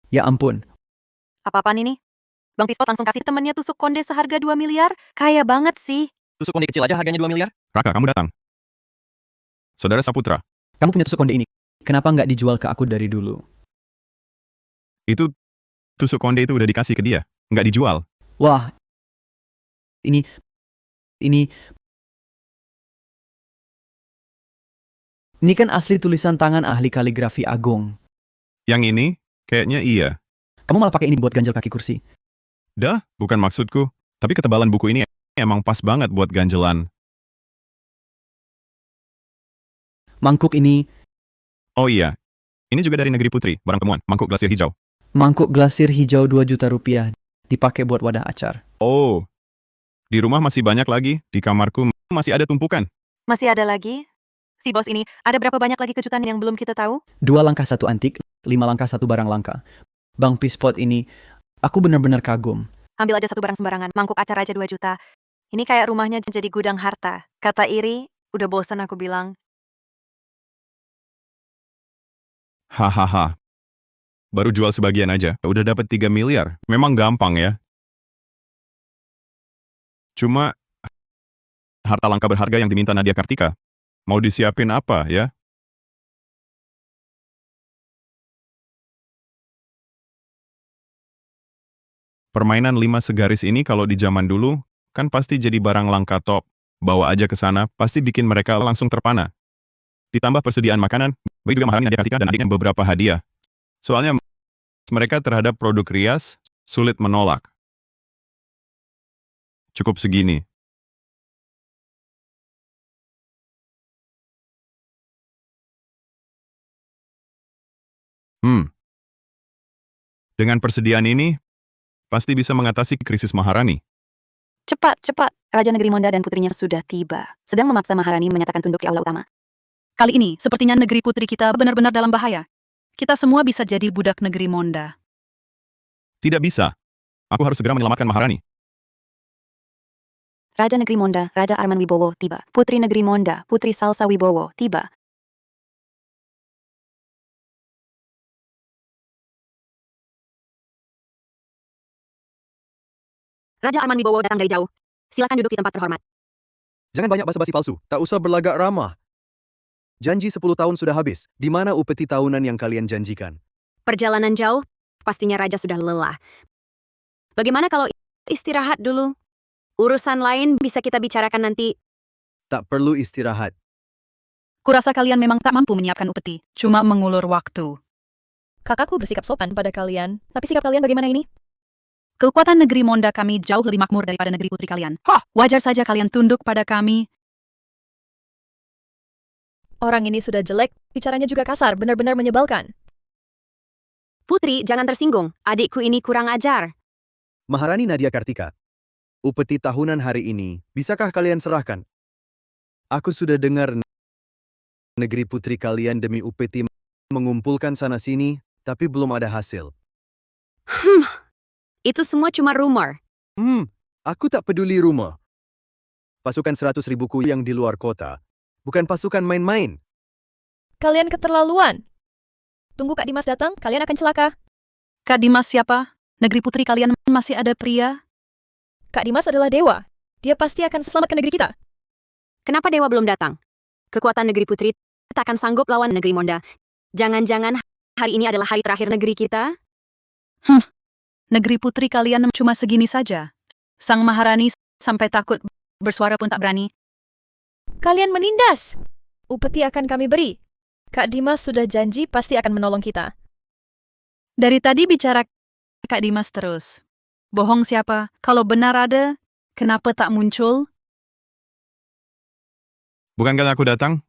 Ya ampun. Apa-apaan ini? Bang Pispot langsung kasih temennya tusuk konde seharga 2 miliar? Kaya banget sih. Tusuk konde kecil aja harganya 2 miliar? Raka, kamu datang. Saudara Saputra, Kamu punya tusuk konde ini. Kenapa nggak dijual ke aku dari dulu? itu tusuk konde itu udah dikasih ke dia. Nggak dijual. Wah. Ini kan asli tulisan tangan ahli kaligrafi Agong. Yang ini, kayaknya iya. Kamu malah pakai ini buat ganjel kaki kursi. Dah, bukan maksudku. Tapi ketebalan buku ini emang pas banget buat ganjelan. Mangkuk ini, Oh iya, ini juga dari negeri putri, barang temuan, mangkuk glasir hijau. mangkuk glasir hijau 2 juta rupiah. Dipakai buat wadah acar. Oh, di rumah masih banyak lagi, di kamarku masih ada tumpukan. Masih ada lagi? Si bos ini, ada berapa banyak lagi kejutan yang belum kita tahu? 2 langkah 1 antik, 5 langkah 1 barang langka. Bang Pispot ini, aku benar-benar kagum. Ambil aja satu barang sembarangan, mangkuk acar aja 2 juta. Ini kayak rumahnya jadi gudang harta. Kata Iri, udah bosan aku bilang. Hahaha. Baru jual sebagian aja, udah dapat 3 miliar. Memang gampang ya. Cuma, harta langka berharga yang diminta Nadia Kartika, mau disiapin apa ya? Permainan 5 segaris ini kalau di zaman dulu, kan pasti jadi barang langka top. Bawa aja ke sana, pasti bikin mereka langsung terpana. Ditambah persediaan makanan, beri juga Maharani Nadia Kartika dan adiknya beberapa hadiah. Soalnya, mereka terhadap produk rias, sulit menolak. Cukup segini. Dengan persediaan ini, pasti bisa mengatasi krisis Maharani. Cepat, cepat. Raja Negeri Monda dan putrinya sudah tiba. Sedang memaksa Maharani menyatakan tunduk di aula utama. Kali ini, sepertinya negeri putri kita benar-benar dalam bahaya. Kita semua bisa jadi budak negeri Monda. Tidak bisa. Aku harus segera menyelamatkan Maharani. Raja Negeri Monda, Raja Arman Wibowo, tiba. Putri Negeri Monda, Putri Salsa Wibowo, tiba. Raja Arman Wibowo datang dari jauh. Silakan duduk di tempat terhormat. Jangan banyak basa-basi palsu. Tak usah berlagak ramah. Janji 10 tahun sudah habis. Di mana upeti tahunan yang kalian janjikan? Perjalanan jauh, pastinya Raja sudah lelah. Bagaimana kalau istirahat dulu? Urusan lain bisa kita bicarakan nanti. Tak perlu istirahat. Kurasa kalian memang tak mampu menyiapkan upeti, cuma mengulur waktu. Kakakku bersikap sopan pada kalian, tapi sikap kalian bagaimana ini? Kekuatan negeri Monda kami jauh lebih makmur daripada negeri putri kalian. Wajar saja kalian tunduk pada kami. Orang ini sudah jelek, bicaranya juga kasar, benar-benar menyebalkan. Putri, jangan tersinggung. Adikku ini kurang ajar. Maharani Nadia Kartika, upeti tahunan hari ini, bisakah kalian serahkan? Aku sudah dengar negeri putri kalian demi upeti mengumpulkan sana-sini, tapi belum ada hasil. Itu semua cuma rumor. Aku tak peduli rumor. Pasukan 100.000 ku yang di luar kota, bukan pasukan main-main. Kalian keterlaluan. Tunggu Kak Dimas datang, kalian akan celaka. Kak Dimas siapa? Negeri putri kalian masih ada pria? Kak Dimas adalah dewa. Dia pasti akan selamatkan negeri kita. Kenapa Dewa belum datang? Kekuatan negeri putri tak akan sanggup lawan negeri Monda. Jangan-jangan hari ini adalah hari terakhir negeri kita? Negeri putri kalian cuma segini saja. Sang Maharani sampai takut bersuara pun tak berani. Kalian menindas. Upeti akan kami beri. Kak Dimas sudah janji pasti akan menolong kita. Dari tadi bicara Kak Dimas terus. Bohong siapa? Kalau benar ada, kenapa tak muncul? Bukankah aku datang?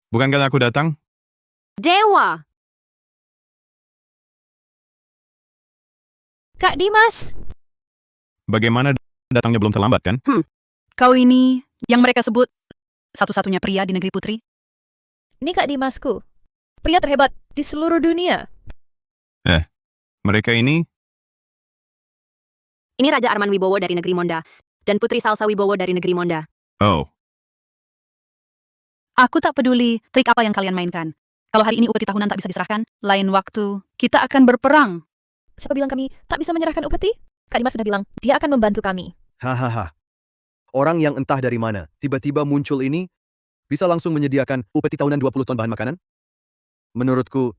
Bukankah aku datang? Dewa! Kak Dimas! Bagaimana datangnya belum terlambat, kan? Kau ini yang mereka sebut satu-satunya pria di negeri putri? Ini Kak Dimasku. Pria terhebat di seluruh dunia. Mereka ini Ini Raja Arman Wibowo dari negeri Monda. Dan Putri Salsa Wibowo dari negeri Monda. Oh, Aku tak peduli trik apa yang kalian mainkan. Kalau hari ini upeti tahunan tak bisa diserahkan, lain waktu kita akan berperang. Siapa bilang kami tak bisa menyerahkan upeti? Kak Dimas sudah bilang, dia akan membantu kami. Hahaha. Orang yang entah dari mana, tiba-tiba muncul ini, bisa langsung menyediakan upeti tahunan 20 ton bahan makanan? Menurutku,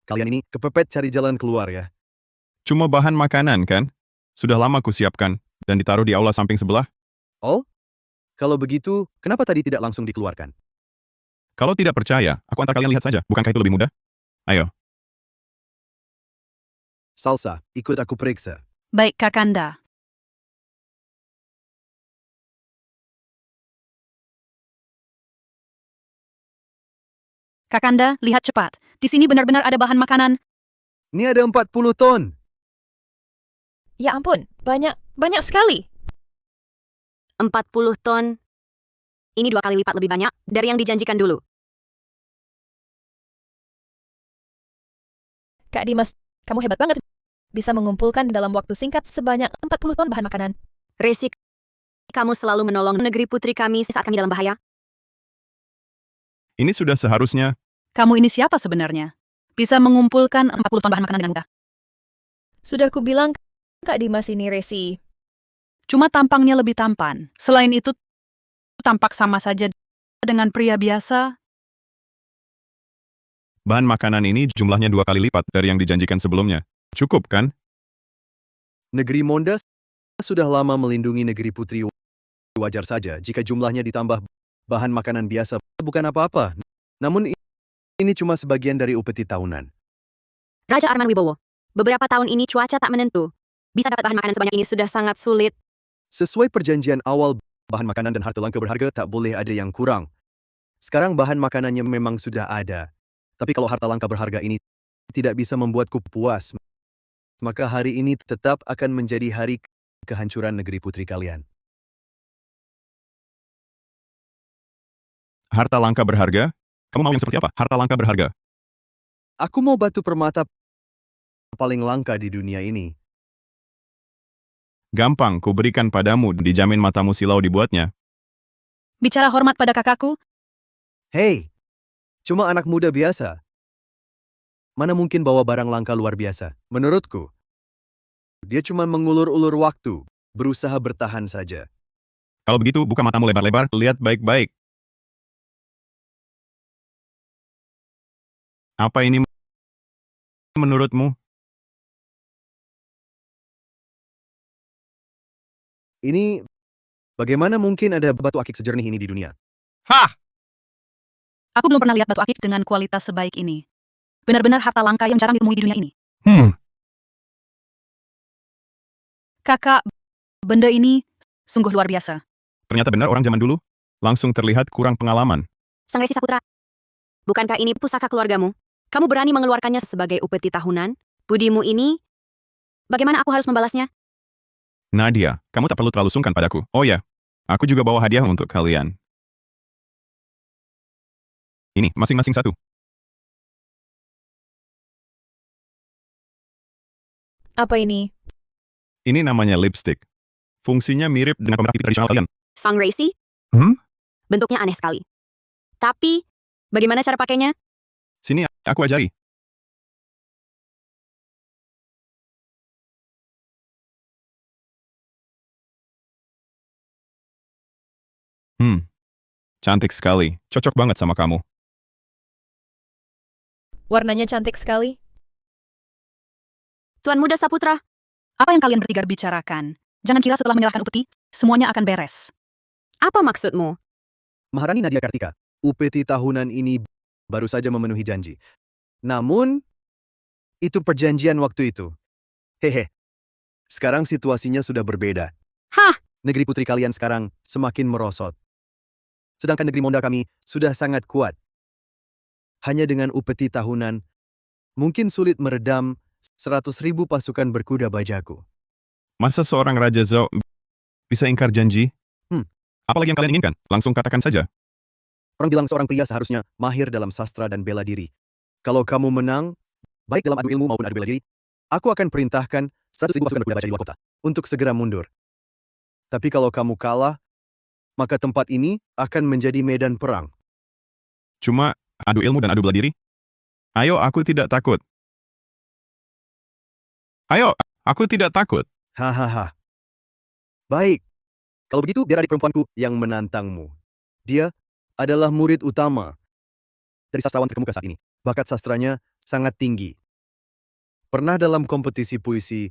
kalian ini kepepet cari jalan keluar ya. cuma bahan makanan, kan? Sudah lama ku siapkan dan ditaruh di aula samping sebelah. Oh? Kalau begitu, kenapa tadi tidak langsung dikeluarkan? Kalau tidak percaya, aku antar kalian lihat saja. Bukankah itu lebih mudah? Ayo. Salsa, ikut aku periksa. Baik, Kakanda. Kakanda, lihat cepat. Di sini benar-benar ada bahan makanan. Ini ada 40 ton. Ya ampun, banyak sekali. 40 ton. Ini 2 kali lipat lebih banyak dari yang dijanjikan dulu. Kak Dimas, kamu hebat banget. Bisa mengumpulkan dalam waktu singkat sebanyak 40 ton bahan makanan. Resi, kamu selalu menolong negeri putri kami saat kami dalam bahaya. Ini sudah seharusnya. Kamu ini siapa sebenarnya? Bisa mengumpulkan 40 ton bahan makanan dengan mudah. Sudah ku bilang, Kak Dimas ini Resi. Cuma tampangnya lebih tampan. Selain itu, tampak sama saja dengan pria biasa. Bahan makanan ini jumlahnya 2 kali lipat dari yang dijanjikan sebelumnya. Cukup, kan? Negeri Monda sudah lama melindungi negeri putri. Wajar saja jika jumlahnya ditambah bahan makanan biasa bukan apa-apa. Namun ini cuma sebagian dari upeti tahunan. Raja Arman Wibowo, beberapa tahun ini cuaca tak menentu. Bisa dapat bahan makanan sebanyak ini sudah sangat sulit. Sesuai perjanjian awal, bahan makanan dan harta langka berharga tak boleh ada yang kurang. Sekarang bahan makanannya memang sudah ada. Tapi kalau harta langka berharga ini tidak bisa membuatku puas, maka hari ini tetap akan menjadi hari kehancuran negeri putri kalian. Harta langka berharga? Kamu mau yang seperti apa? Harta langka berharga. Aku mau batu permata paling langka di dunia ini. Gampang, ku berikan padamu, dijamin matamu silau dibuatnya. Bicara hormat pada kakakku, Hei, cuma anak muda biasa. Mana mungkin bawa barang langka luar biasa? Menurutku, dia cuma mengulur-ulur waktu, berusaha bertahan saja. Kalau begitu, buka matamu lebar-lebar, lihat baik-baik. Apa ini menurutmu? Ini, bagaimana mungkin ada batu akik sejernih ini di dunia? Hah! Aku belum pernah lihat batu akik dengan kualitas sebaik ini. Benar-benar harta langka yang jarang ditemui di dunia ini. Kakak, benda ini sungguh luar biasa. Ternyata benar orang zaman dulu. Langsung terlihat kurang pengalaman. Sang Resi Saputra, bukankah ini pusaka keluargamu? Kamu berani mengeluarkannya sebagai upeti tahunan? Budimu ini, bagaimana aku harus membalasnya? Nadia, kamu tak perlu terlalu sungkan padaku. Oh ya, aku juga bawa hadiah untuk kalian. Ini, masing-masing satu. Apa ini? Ini namanya lipstick. Fungsinya mirip dengan pemerah pipi tradisional kalian. Sang Resi? Bentuknya aneh sekali. Tapi, bagaimana cara pakainya? Sini, aku ajari. Cantik sekali. Cocok banget sama kamu. Warnanya cantik sekali. Tuan Muda Saputra, Apa yang kalian bertiga bicarakan? Jangan kira setelah menyerahkan upeti, semuanya akan beres. apa maksudmu? Maharani Nadia Kartika, upeti tahunan ini baru saja memenuhi janji. Namun, itu perjanjian waktu itu. Hehe. Sekarang situasinya sudah berbeda. Hah? Negeri putri kalian sekarang semakin merosot. Sedangkan negeri Monda kami sudah sangat kuat. Hanya dengan upeti tahunan, mungkin sulit meredam 100.000 pasukan berkuda bajaku. Masa seorang Raja Zhao bisa ingkar janji? Apalagi yang kalian inginkan? Langsung katakan saja. Orang bilang seorang pria seharusnya mahir dalam sastra dan bela diri. Kalau kamu menang, baik dalam adu ilmu maupun adu bela diri, aku akan perintahkan 100.000 pasukan berkuda baja di luar kota untuk segera mundur. Tapi kalau kamu kalah, maka tempat ini akan menjadi medan perang. Cuma adu ilmu dan adu bela diri? Ayo, aku tidak takut. Ayo, aku tidak takut. Hahaha. Baik. Kalau begitu, biar adik perempuanku yang menantangmu. Dia adalah murid utama dari sastrawan terkemuka saat ini. Bakat sastranya sangat tinggi. Pernah dalam kompetisi puisi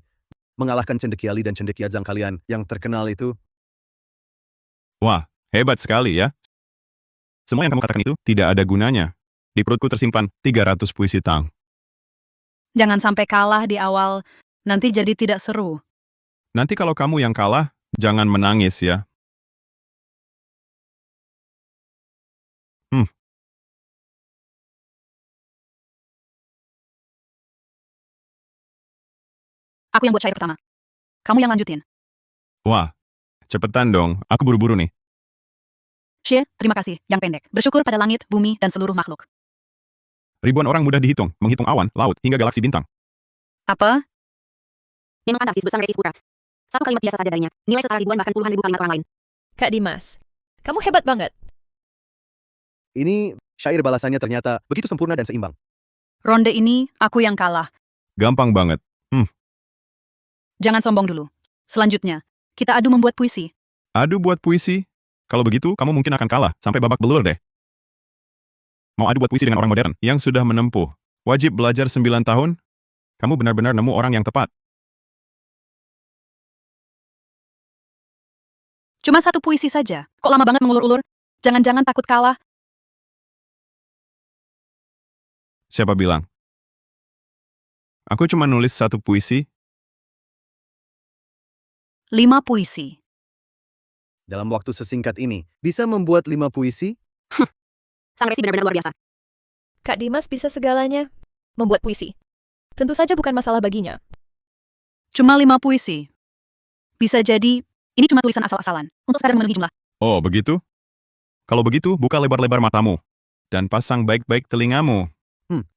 mengalahkan cendekiali dan cendekiazang kalian yang terkenal itu? Wah, hebat sekali ya. Semua yang kamu katakan itu tidak ada gunanya. Di perutku tersimpan 300 puisi Tang. Jangan sampai kalah di awal, nanti jadi tidak seru. Nanti kalau kamu yang kalah, jangan menangis ya. Aku yang buat syair pertama. Kamu yang lanjutin. Wah, cepetan dong. Aku buru-buru nih. Xie, terima kasih. Yang pendek. Bersyukur pada langit, bumi, dan seluruh makhluk. Ribuan orang mudah dihitung, menghitung awan, laut, hingga galaksi bintang. Apa? Memang pantas disebut Sang Resi Saputra. Satu kalimat biasa saja darinya. Nilai setara ribuan bahkan puluhan ribu kalimat orang lain. Kak Dimas, kamu hebat banget. Ini syair balasannya ternyata begitu sempurna dan seimbang. Ronde ini, aku yang kalah. Gampang banget. Jangan sombong dulu. Selanjutnya, kita adu membuat puisi. Adu buat puisi? Kalau begitu, kamu mungkin akan kalah, sampai babak belur deh. Mau adu buat puisi dengan orang modern, yang sudah menempuh. Wajib belajar 9 tahun? Kamu benar-benar nemu orang yang tepat. Cuma satu puisi saja. Kok lama banget mengulur-ulur? Jangan-jangan takut kalah. Siapa bilang? Aku cuma nulis satu puisi. 5 puisi. Dalam waktu sesingkat ini, bisa membuat 5 puisi? Sang Resi benar-benar luar biasa. Kak Dimas bisa segalanya. Membuat puisi. Tentu saja bukan masalah baginya. Cuma 5 puisi. Bisa jadi, ini cuma tulisan asal-asalan. Untuk sekadar memenuhi jumlah. Oh, begitu? Kalau begitu, buka lebar-lebar matamu. Dan pasang baik-baik telingamu.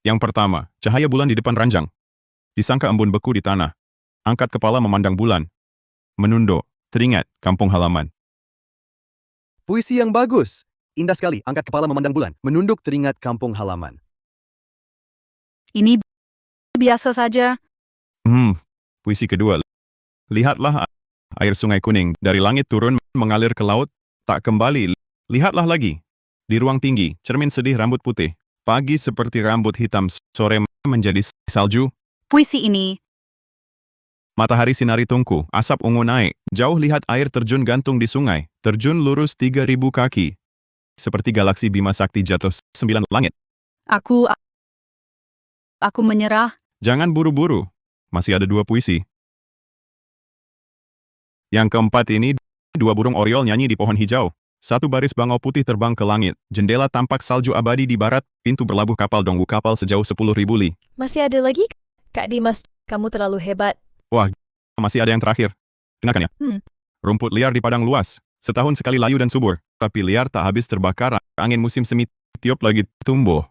Yang pertama, cahaya bulan di depan ranjang. Disangka embun beku di tanah. Angkat kepala memandang bulan. Menunduk, teringat kampung halaman. Puisi yang bagus. Indah sekali, angkat kepala memandang bulan. Menunduk teringat kampung halaman. Ini biasa saja. Puisi kedua. Lihatlah air sungai kuning dari langit turun mengalir ke laut, tak kembali. Lihatlah lagi. Di ruang tinggi, cermin sedih rambut putih. Pagi seperti rambut hitam, sore menjadi salju. Puisi ini, Matahari sinari tungku, asap ungu naik. Jauh lihat air terjun gantung di sungai. Terjun lurus 3.000 kaki. seperti galaksi Bima Sakti jatuh 9 langit. Aku menyerah. Jangan buru-buru. Masih ada 2 puisi. Yang keempat ini, 2 burung oriol nyanyi di pohon hijau. 1 baris bangau putih terbang ke langit. Jendela tampak salju abadi di barat. Pintu berlabuh kapal dongwu kapal sejauh 10.000 li. Masih ada lagi? Kak Dimas, kamu terlalu hebat. Wah, masih ada yang terakhir. Dengarkan ya. Rumput liar di padang luas. Setahun sekali layu dan subur. Tapi liar tak habis terbakar. Angin musim semi tiup lagi tumbuh.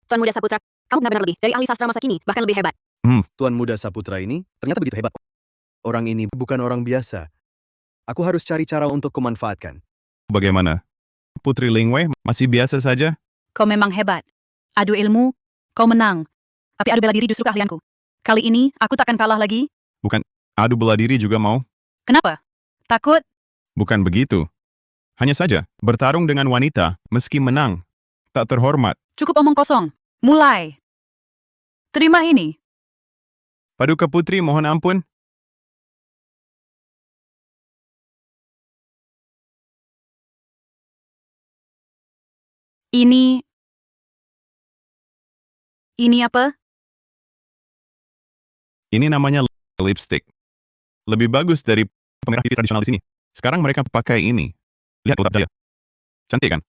Tuan Muda Saputra, kamu benar-benar lebih dari ahli sastra masa kini, bahkan lebih hebat. Tuan Muda Saputra ini ternyata begitu hebat. Orang ini bukan orang biasa. Aku harus cari cara untuk kumanfaatkan. Bagaimana? Putri Lingwei masih biasa saja? Kau memang hebat. Adu ilmu, kau menang. Tapi adu bela diri justru keahlianku. Kali ini, aku takkan kalah lagi. Bukan, adu bela diri juga mau? Kenapa? Takut? Bukan begitu. Hanya saja, bertarung dengan wanita, meski menang, tak terhormat. Cukup omong kosong. Mulai. Terima ini. Paduka Putri, mohon ampun. Ini apa? Ini namanya lipstick. Lebih bagus dari pemerah pipi tradisional di sini. Sekarang mereka pakai ini. Lihat ulap daya. Cantik kan?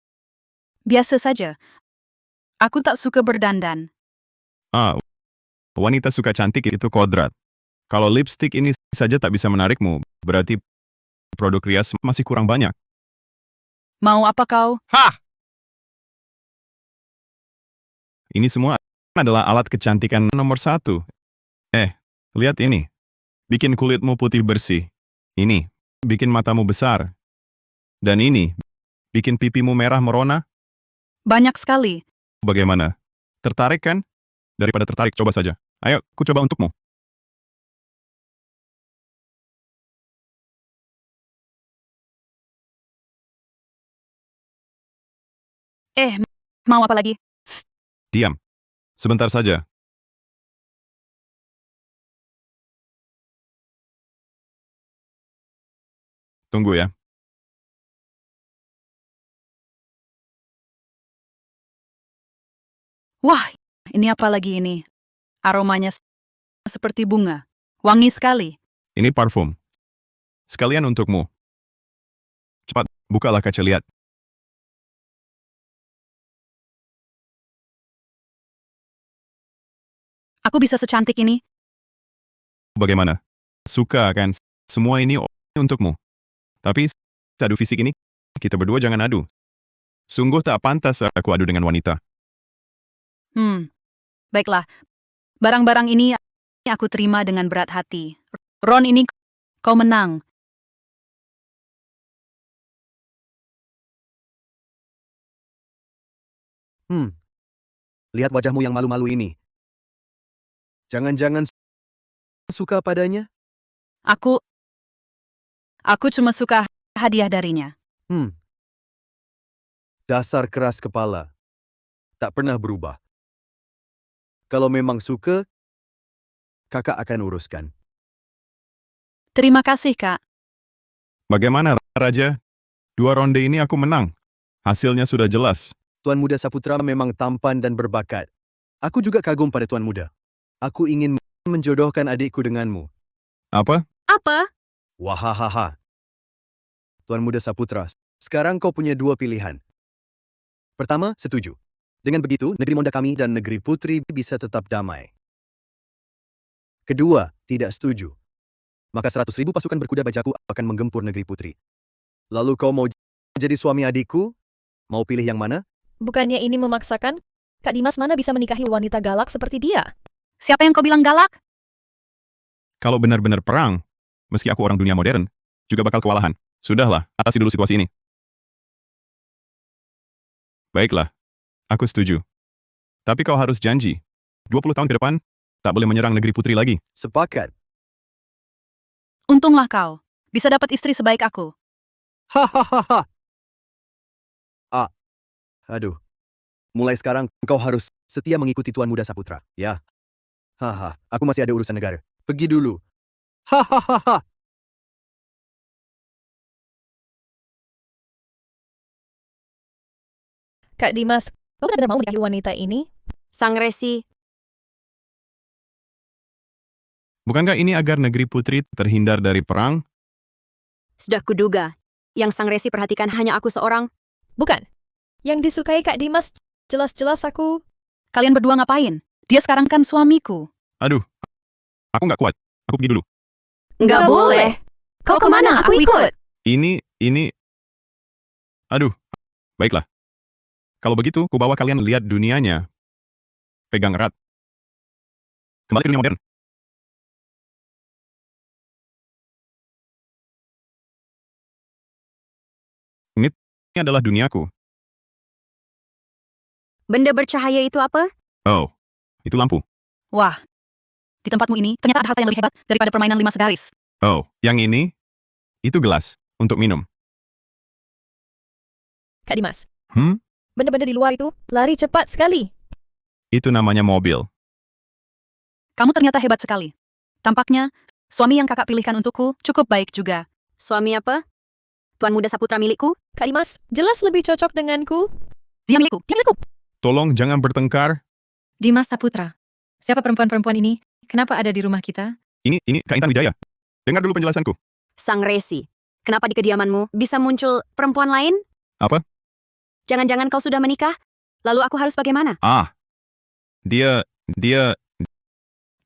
Biasa saja. Aku tak suka berdandan. Wanita suka cantik itu kodrat. Kalau lipstick ini saja tak bisa menarikmu, berarti produk rias masih kurang banyak. Mau apa kau? Hah! Ini semua adalah alat kecantikan nomor 1. Lihat ini. Bikin kulitmu putih bersih. Ini. Bikin matamu besar. Dan ini. Bikin pipimu merah merona. Banyak sekali. Bagaimana? Tertarik kan? Daripada tertarik, coba saja. Ayo, ku coba untukmu. Mau apa lagi? Diam. Sebentar saja. Tunggu ya. Wah, ini apa lagi ini? Aromanya seperti bunga. Wangi sekali. Ini parfum. Sekalian untukmu. Cepat, bukalah kaca lihat. Aku bisa secantik ini. Bagaimana? Suka kan? Semua ini untukmu. Tapi, adu fisik ini, kita berdua jangan adu. Sungguh tak pantas aku adu dengan wanita. Baiklah. Barang-barang ini aku terima dengan berat hati. Ron, ini kau menang. Lihat wajahmu yang malu-malu ini. Jangan-jangan suka padanya? Aku cuma suka hadiah darinya. Dasar keras kepala. Tak pernah berubah. Kalau memang suka, kakak akan uruskan. Terima kasih, Kak. Bagaimana, Raja? 2 ronde ini aku menang. Hasilnya sudah jelas. Tuan Muda Saputra memang tampan dan berbakat. Aku juga kagum pada Tuan Muda. Aku ingin menjodohkan adikku denganmu. Apa? Apa? Wahahaha. Tuan Muda Saputra, sekarang kau punya 2 pilihan. Pertama, setuju. Dengan begitu, negeri Monda kami dan negeri Putri bisa tetap damai. Kedua, tidak setuju. Maka 100.000 pasukan berkuda bajaku akan menggempur negeri Putri. Lalu kau mau jadi suami adikku? Mau pilih yang mana? Bukannya ini memaksakan? Kak Dimas mana bisa menikahi wanita galak seperti dia? Siapa yang kau bilang galak? Kalau benar-benar perang, meski aku orang dunia modern, juga bakal kewalahan. Sudahlah, atasi dulu situasi ini. Baiklah, aku setuju. Tapi kau harus janji, 20 tahun ke depan, tak boleh menyerang negeri Putri lagi. Sepakat. Untunglah kau. Bisa dapat istri sebaik aku. Hahaha. Aduh. Mulai sekarang, kau harus setia mengikuti Tuan Muda Saputra, ya? Aku masih ada urusan negara. Pergi dulu. Hahaha. Kak Dimas, kau benar-benar mau menikahi wanita ini? Sang Resi, Bukankah ini agar negeri putri terhindar dari perang? sudah kuduga. Yang Sang Resi perhatikan hanya aku seorang. Bukan. Yang disukai Kak Dimas, jelas-jelas aku... Kalian berdua ngapain? Dia sekarang kan suamiku. Aduh, aku nggak kuat. Aku pergi dulu. Nggak boleh. Kau kemana? Aku ikut. Ini... Aduh, baiklah. Kalau begitu, ku bawa kalian lihat dunianya. Pegang erat. Kembali ke dunia modern. Ini adalah duniaku. Benda bercahaya itu apa? Oh, itu lampu. Wah, di tempatmu ini ternyata ada harta yang lebih hebat daripada permainan 5 segaris. Oh, yang ini? Itu gelas. Untuk minum. Kak Dimas, Hmm? benda-benda di luar itu lari cepat sekali. Itu namanya mobil. Kamu ternyata hebat sekali. Tampaknya, suami yang kakak pilihkan untukku cukup baik juga. Suami apa? Tuan muda Saputra milikku? Kak Dimas, jelas lebih cocok denganku. Dia milikku, dia milikku. Tolong jangan bertengkar. Dimas Saputra. Siapa perempuan-perempuan ini? Kenapa ada di rumah kita? Ini Kak Intan Wijaya. Dengar dulu penjelasanku. Sang Resi, kenapa di kediamanmu bisa muncul perempuan lain? Apa? Jangan-jangan kau sudah menikah? Lalu aku harus bagaimana? Dia...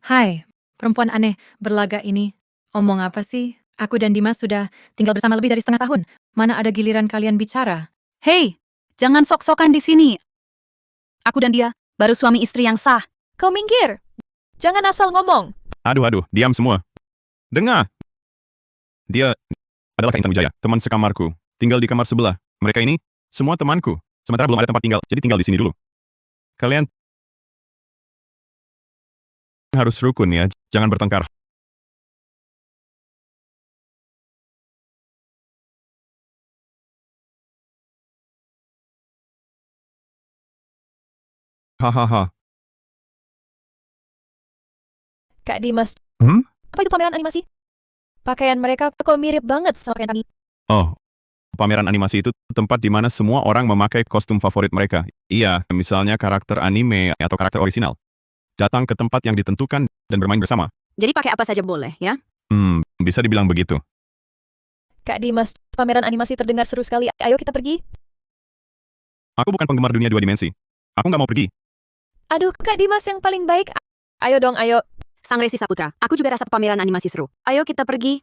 Hai, perempuan aneh berlaga ini. Omong apa sih? Aku dan Dimas sudah tinggal bersama lebih dari setengah tahun. Mana ada giliran kalian bicara? Hei, jangan sok-sokan di sini. Aku dan dia baru suami istri yang sah. Kau minggir. Jangan asal ngomong. Aduh, diam semua. Dengar. Dia adalah Kak Intan Wijaya, teman sekamarku. Tinggal di kamar sebelah. Mereka ini semua temanku. Sementara belum ada tempat tinggal, jadi tinggal di sini dulu. Kalian harus rukun ya, jangan bertengkar. Hahaha. Kak Dimas, Hmm? apa itu pameran animasi? Pakaian mereka kok mirip banget sama pakaian kami. Oh, pameran animasi itu tempat di mana semua orang memakai kostum favorit mereka. Iya, misalnya karakter anime atau karakter orisinal. Datang ke tempat yang ditentukan dan bermain bersama. Jadi pakai apa saja boleh, ya? Bisa dibilang begitu. Kak Dimas, pameran animasi terdengar seru sekali. Ayo kita pergi. Aku bukan penggemar dunia 2 dimensi. Aku nggak mau pergi. Aduh, Kak Dimas yang paling baik. Ayo dong, ayo. Sang Resi Saputra, aku juga rasa pameran animasi seru. Ayo kita pergi.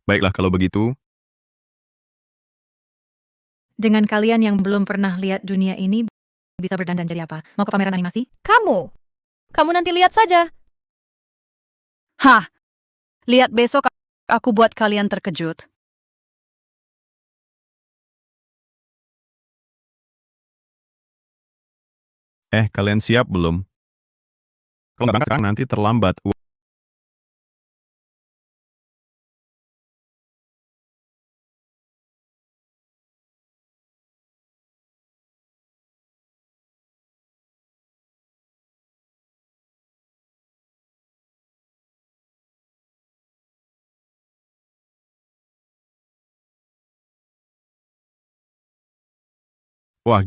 Baiklah kalau begitu. Dengan kalian yang belum pernah lihat dunia ini, bisa berdandan jadi apa? Mau ke pameran animasi? Kamu nanti lihat saja. Hah, lihat besok aku buat kalian terkejut. Kalian siap belum? Kalau nggak berangkat sekarang nanti terlambat. Wah,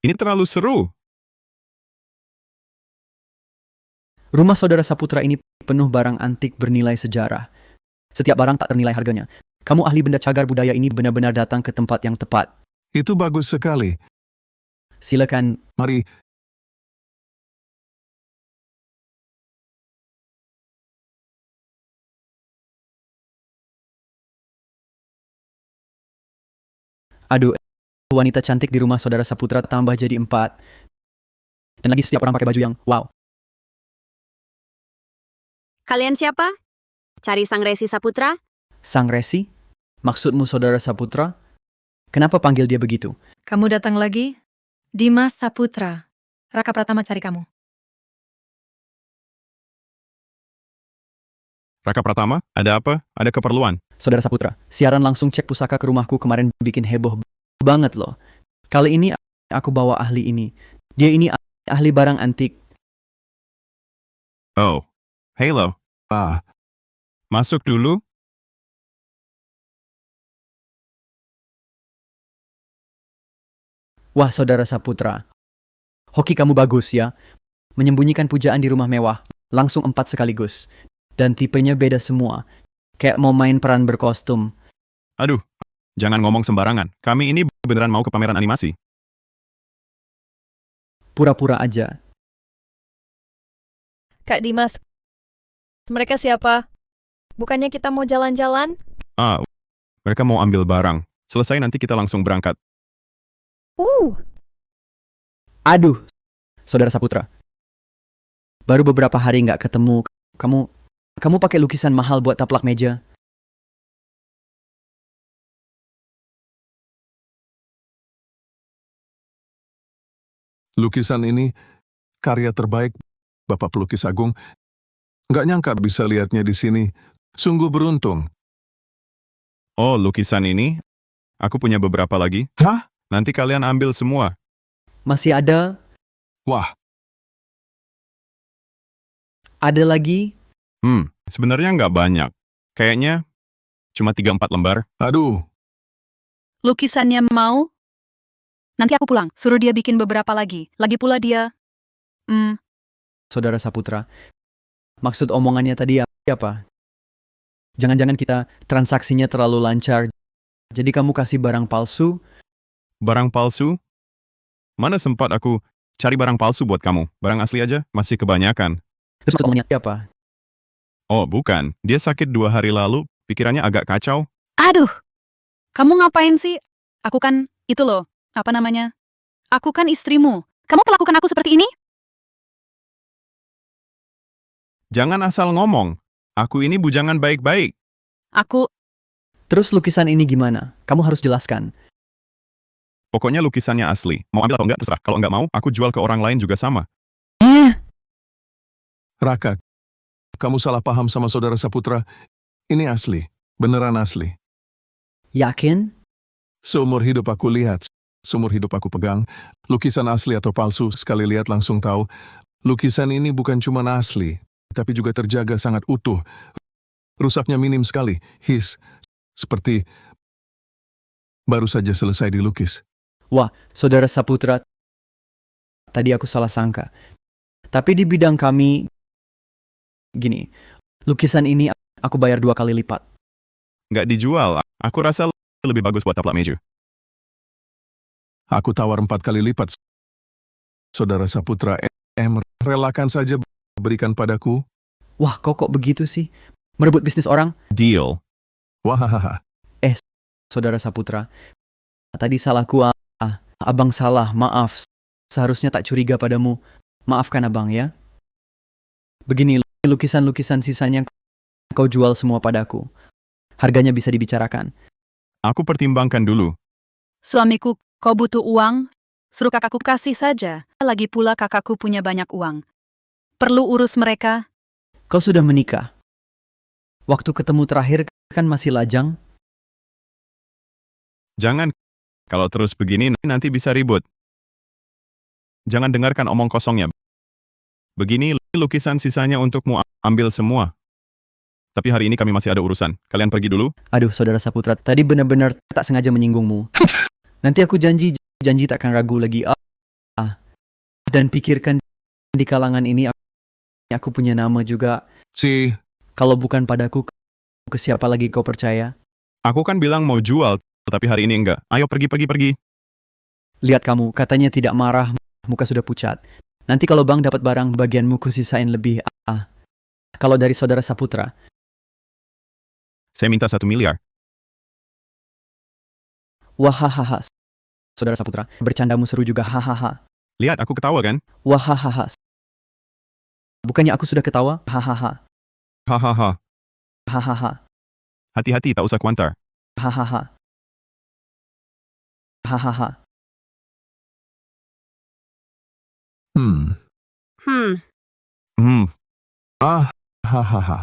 ini terlalu seru. Rumah saudara Saputra ini penuh barang antik bernilai sejarah. Setiap barang tak ternilai harganya. Kamu ahli benda cagar budaya ini benar-benar datang ke tempat yang tepat. Itu bagus sekali. Silakan. Mari, Aduh, wanita cantik di rumah saudara Saputra tambah jadi 4. Dan lagi setiap orang pakai baju yang wow. Kalian siapa? Cari Sang Resi Saputra? Sang Resi? Maksudmu saudara Saputra? Kenapa panggil dia begitu? Kamu datang lagi? Dimas Saputra. Raka Pratama cari kamu. Raka Pratama, ada apa? Ada keperluan? Saudara Saputra, siaran langsung cek pusaka ke rumahku kemarin bikin heboh banget loh. Kali ini aku bawa ahli ini. Dia ini ahli barang antik. Oh, halo. Masuk dulu. Wah, Saudara Saputra. Hoki kamu bagus ya. Menyembunyikan pujaan di rumah mewah. Langsung 4 sekaligus. Dan tipenya beda semua. Kayak mau main peran berkostum. Aduh, jangan ngomong sembarangan. Kami ini beneran mau ke pameran animasi. Pura-pura aja. Kak Dimas, mereka siapa? Bukannya kita mau jalan-jalan? Mereka mau ambil barang. Selesai nanti kita langsung berangkat. Aduh, Saudara Saputra. Baru beberapa hari nggak ketemu. Kamu pakai lukisan mahal buat taplak meja. Lukisan ini karya terbaik Bapak Pelukis Agung. Nggak nyangka bisa lihatnya di sini. Sungguh beruntung. Oh, lukisan ini? Aku punya beberapa lagi. Hah? Nanti kalian ambil semua. Masih ada? Wah, Ada lagi? Sebenarnya nggak banyak. Kayaknya cuma 3-4 lembar. aduh. Lukisannya mau? Nanti aku pulang, suruh dia bikin beberapa lagi. Lagi pula dia... Saudara Saputra. Maksud omongannya tadi apa? Jangan-jangan kita transaksinya terlalu lancar. Jadi kamu kasih barang palsu? Barang palsu? Mana sempat aku cari barang palsu buat kamu? Barang asli aja masih kebanyakan. Terus maksud omongannya apa? Oh, bukan. Dia sakit 2 hari lalu. Pikirannya agak kacau. Aduh, kamu ngapain sih? Aku kan, itu loh, apa namanya? Aku kan istrimu. Kamu perlakukan aku seperti ini? Jangan asal ngomong. Aku ini bujangan baik-baik. Aku... Terus lukisan ini gimana? Kamu harus jelaskan. Pokoknya lukisannya asli. Mau ambil atau enggak, terserah. Kalau enggak mau, aku jual ke orang lain juga sama. Raka, kamu salah paham sama Saudara Saputra. Ini asli. Beneran asli. Yakin? Seumur hidup aku lihat, seumur hidup aku pegang, lukisan asli atau palsu, sekali lihat langsung tahu, lukisan ini bukan cuma asli, tapi juga terjaga sangat utuh. Rusaknya minim sekali, seperti baru saja selesai dilukis. Wah, Saudara Saputra, tadi aku salah sangka. Tapi di bidang kami, gini, lukisan ini aku bayar 2 kali lipat. Nggak dijual. Aku rasa lebih bagus buat taplak meja. Aku tawar 4 kali lipat. Saudara Saputra, relakan saja berikan padaku. Wah, kok begitu sih? Merebut bisnis orang? Deal. Wahahaha. Saudara Saputra, tadi salahku. Abang salah, maaf. Seharusnya tak curiga padamu. Maafkan abang ya. Begini, lukisan-lukisan sisanya kau jual semua padaku. Harganya bisa dibicarakan. Aku pertimbangkan dulu. Suamiku, kau butuh uang? Suruh kakakku kasih saja. Lagi pula kakakku punya banyak uang. Perlu urus mereka? Kau sudah menikah. Waktu ketemu terakhir kan masih lajang. Jangan. Kalau terus begini, nanti bisa ribut. Jangan dengarkan omong kosongnya. Begini, lukisan sisanya untukmu, ambil semua. Tapi hari ini kami masih ada urusan. Kalian pergi dulu. Aduh, Saudara Saputra, tadi benar-benar tak sengaja menyinggungmu. Nanti aku janji takkan ragu lagi. Dan pikirkan di kalangan ini aku punya nama juga. Kalau bukan padaku, ke siapa lagi kau percaya? Aku kan bilang mau jual, tapi hari ini enggak. Ayo pergi. Lihat kamu, katanya tidak marah, muka sudah pucat. Nanti kalau bang dapat barang, bagianmu kusisain lebih. Kalau dari Saudara Saputra, saya minta 1 miliar. wahahaha. Saudara Saputra, bercandamu seru juga, hahaha. Lihat, aku ketawa kan? Wahahaha. Bukannya aku sudah ketawa? Hahaha. Hahaha. Hahaha. Hati-hati, tak usah kuantar. Hahaha. Hahaha. Hahaha.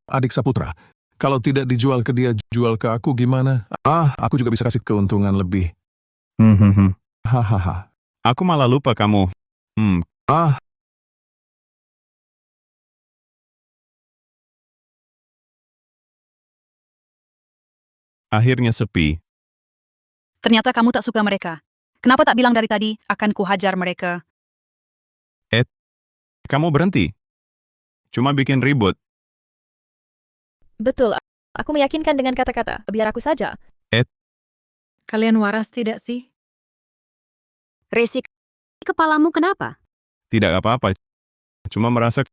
Adik Saputra, kalau tidak dijual ke dia, jual ke aku gimana? Aku juga bisa kasih keuntungan lebih. Hahaha. Aku malah lupa kamu. Akhirnya sepi. Ternyata kamu tak suka mereka. Kenapa tak bilang dari tadi, akan kuhajar mereka? Kamu berhenti. Cuma bikin ribut. Betul, aku meyakinkan dengan kata-kata. Biar aku saja. Kalian waras tidak sih? Resik, kepalamu kenapa? Tidak apa-apa. Cuma merasa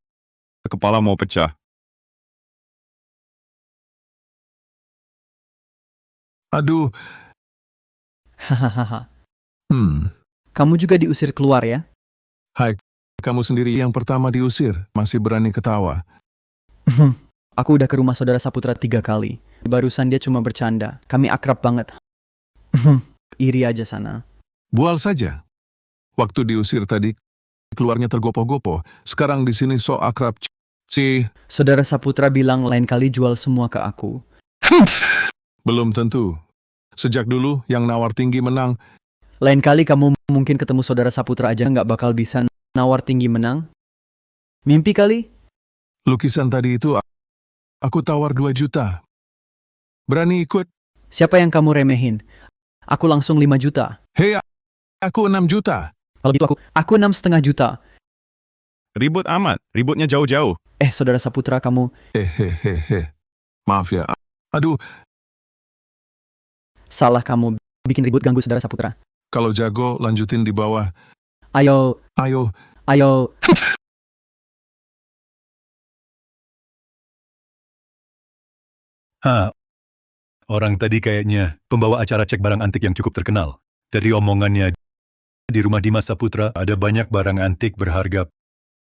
kepala mau pecah. Aduh, Hahaha. kamu juga diusir keluar ya? Hai, kamu sendiri yang pertama diusir, masih berani ketawa. Aku udah ke rumah saudara Saputra 3 kali. Barusan dia cuma bercanda. Kami akrab banget. Iri aja sana. Bual saja. Waktu diusir tadi, keluarnya tergopoh-gopoh. Sekarang di sini so akrab. Saudara Saputra bilang lain kali jual semua ke aku. Belum tentu. Sejak dulu, yang nawar tinggi menang. Lain kali kamu mungkin ketemu saudara Saputra aja nggak bakal bisa nawar tinggi menang. Mimpi kali? Lukisan tadi itu, aku tawar 2 juta. Berani ikut? Siapa yang kamu remehin? Aku langsung 5 juta. Hei, aku 6 juta. Kalau gitu aku 6,5 juta. Ribut amat. Ributnya jauh-jauh. Saudara Saputra kamu. Hehehe. Maaf ya. Aduh, Salah kamu. Bikin ribut ganggu saudara Saputra. kalau jago, lanjutin di bawah. Ayo. Ayo. Ayo. Orang tadi kayaknya pembawa acara cek barang antik yang cukup terkenal. Dari omongannya, di rumah Dimas Saputra ada banyak barang antik berharga.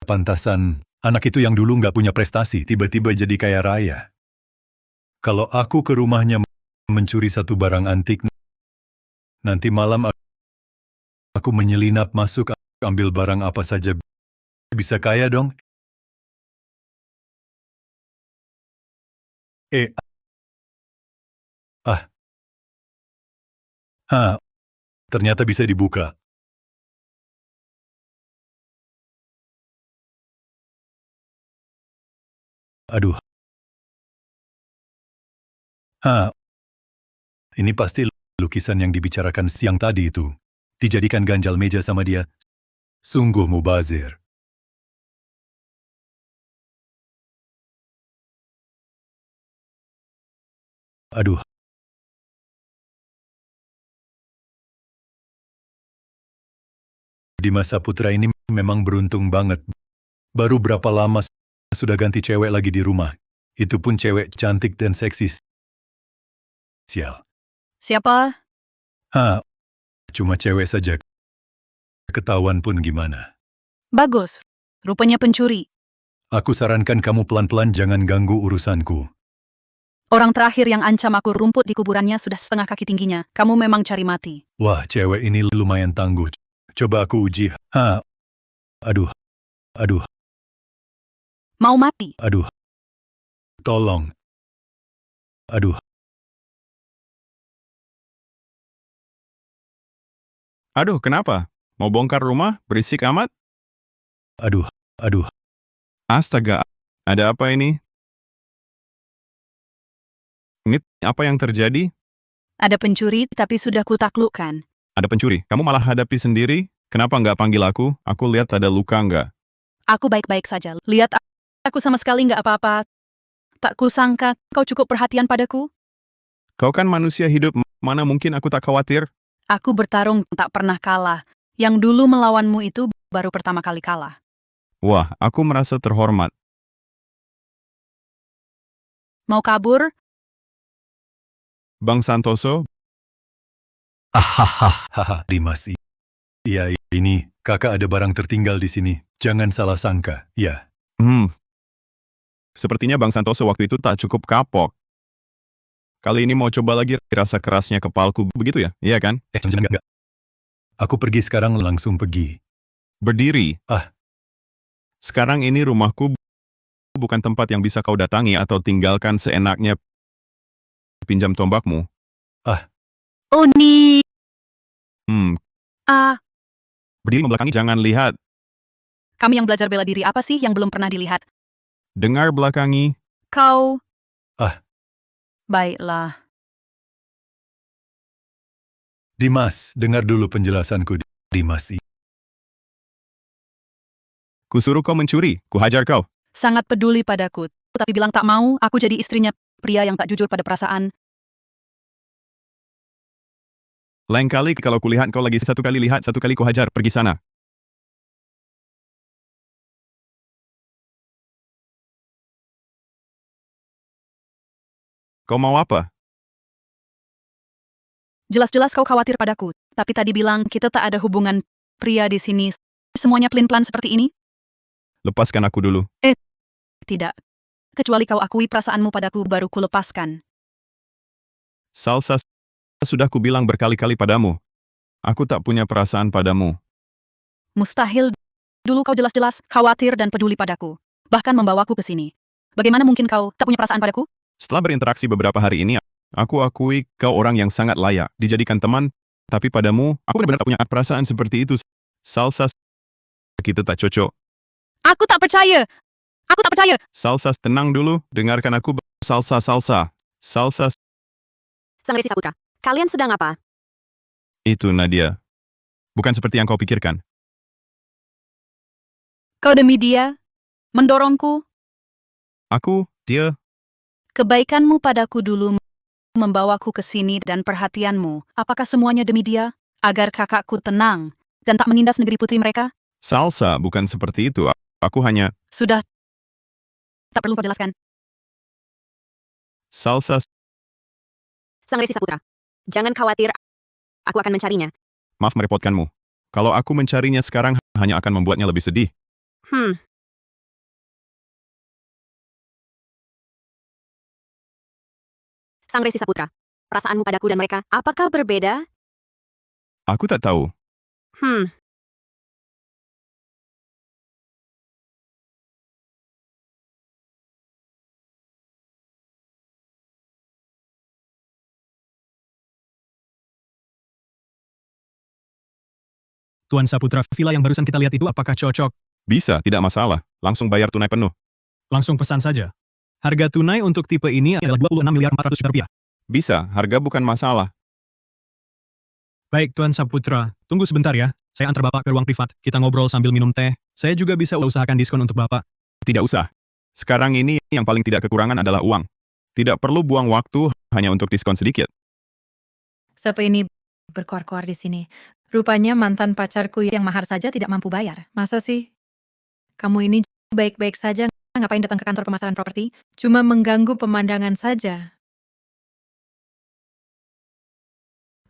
Pantasan, anak itu yang dulu nggak punya prestasi, tiba-tiba jadi kaya raya. Kalau aku ke rumahnya mencuri satu barang antik, nanti malam aku menyelinap masuk, ambil barang apa saja. Bisa kaya dong. Ternyata bisa dibuka. Aduh. Ini pasti lukisan yang dibicarakan siang tadi itu. Dijadikan ganjal meja sama dia. Sungguh mubazir. Aduh. Dimas Saputra ini memang beruntung banget. Baru berapa lama sudah ganti cewek lagi di rumah. Itu pun cewek cantik dan seksi. Sial. Siapa? Cuma cewek saja. Ketahuan pun gimana. Bagus. Rupanya pencuri. Aku sarankan kamu pelan-pelan jangan ganggu urusanku. Orang terakhir yang ancam aku rumput di kuburannya sudah setengah kaki tingginya. Kamu memang cari mati. Wah, cewek ini lumayan tangguh. Coba aku uji. Aduh. Mau mati? Aduh. Tolong. Aduh. Aduh, kenapa? Mau bongkar rumah? Berisik amat? Aduh. Astaga, ada apa ini? Ini apa yang terjadi? Ada pencuri, tapi sudah kutaklukkan. Ada pencuri. Kamu malah hadapi sendiri? Kenapa nggak panggil aku? Aku lihat ada luka nggak? Aku baik-baik saja. Lihat, aku sama sekali nggak apa-apa. Tak kusangka kau cukup perhatian padaku. Kau kan manusia hidup, mana mungkin aku tak khawatir? Aku bertarung tak pernah kalah. Yang dulu melawanmu itu baru pertama kali kalah. Wah, aku merasa terhormat. Mau kabur? Bang Santoso, Dimas. Iya, ini, kakak ada barang tertinggal di sini. Jangan salah sangka, ya. sepertinya Bang Santoso waktu itu tak cukup kapok. Kali ini mau coba lagi rasa kerasnya kepalku, begitu ya? Iya kan? Enggak. Aku pergi sekarang, langsung pergi. Berdiri. Sekarang ini rumahku bukan tempat yang bisa kau datangi atau tinggalkan seenaknya. Pinjam tombakmu. Oh, nih. Berdiri membelakangi, jangan lihat. Kami yang belajar bela diri apa sih yang belum pernah dilihat? Dengar belakangi. Kau. Baiklah. Dimas, dengar dulu penjelasanku, Dimas. Kusuruh kau mencuri, kuhajar kau. Sangat peduli padaku, tapi bilang tak mau, aku jadi istrinya pria yang tak jujur pada perasaan. Lain kali kalau kulihat kau lagi satu kali lihat, satu kali kuhajar, pergi sana. Kau mau apa? Jelas-jelas kau khawatir padaku, tapi tadi bilang kita tak ada hubungan pria di sini. Semuanya pelin-pelan seperti ini? Lepaskan aku dulu. Tidak. Kecuali kau akui perasaanmu padaku baru kulepaskan. Salsa, sudah kubilang berkali-kali padamu. Aku tak punya perasaan padamu. Mustahil. Dulu kau jelas-jelas khawatir dan peduli padaku. Bahkan membawaku ke sini. Bagaimana mungkin kau tak punya perasaan padaku? Setelah berinteraksi beberapa hari ini, aku akui kau orang yang sangat layak dijadikan teman, tapi padamu, aku benar-benar tak punya perasaan seperti itu. Salsa, kita tak cocok. Aku tak percaya. Aku tak percaya. Salsa, tenang dulu, dengarkan aku. Salsa. Salsa, Sang Resi Saputra, kalian sedang apa? itu Nadia. Bukan seperti yang kau pikirkan. Kau demi dia mendorongku. Dia, Kebaikanmu padaku dulu membawaku ke sini dan perhatianmu. Apakah semuanya demi dia? Agar kakakku tenang dan tak menindas negeri putri mereka? Salsa, bukan seperti itu. Aku hanya, Sudah. Tak perlu kau jelaskan. Salsa, Sang Resi Saputra, jangan khawatir, aku akan mencarinya. maaf merepotkanmu. Kalau aku mencarinya sekarang, hanya akan membuatnya lebih sedih. Sang Resi Saputra, perasaanmu padaku dan mereka, apakah berbeda? Aku tak tahu. Tuan Saputra, villa yang barusan kita lihat itu apakah cocok? Bisa, tidak masalah. Langsung bayar tunai penuh. Langsung pesan saja. Harga tunai untuk tipe ini adalah 26 miliar 400 juta rupiah. Bisa, harga bukan masalah. Baik, Tuan Saputra. Tunggu sebentar ya. Saya antar Bapak ke ruang privat. Kita ngobrol sambil minum teh. Saya juga bisa usahakan diskon untuk Bapak. Tidak usah. Sekarang ini yang paling tidak kekurangan adalah uang. Tidak perlu buang waktu hanya untuk diskon sedikit. Siapa ini berkoar-koar di sini? Rupanya mantan pacarku yang mahar saja tidak mampu bayar. Masa sih? Kamu ini baik-baik saja, ngapain datang ke kantor pemasaran properti? Cuma mengganggu pemandangan saja.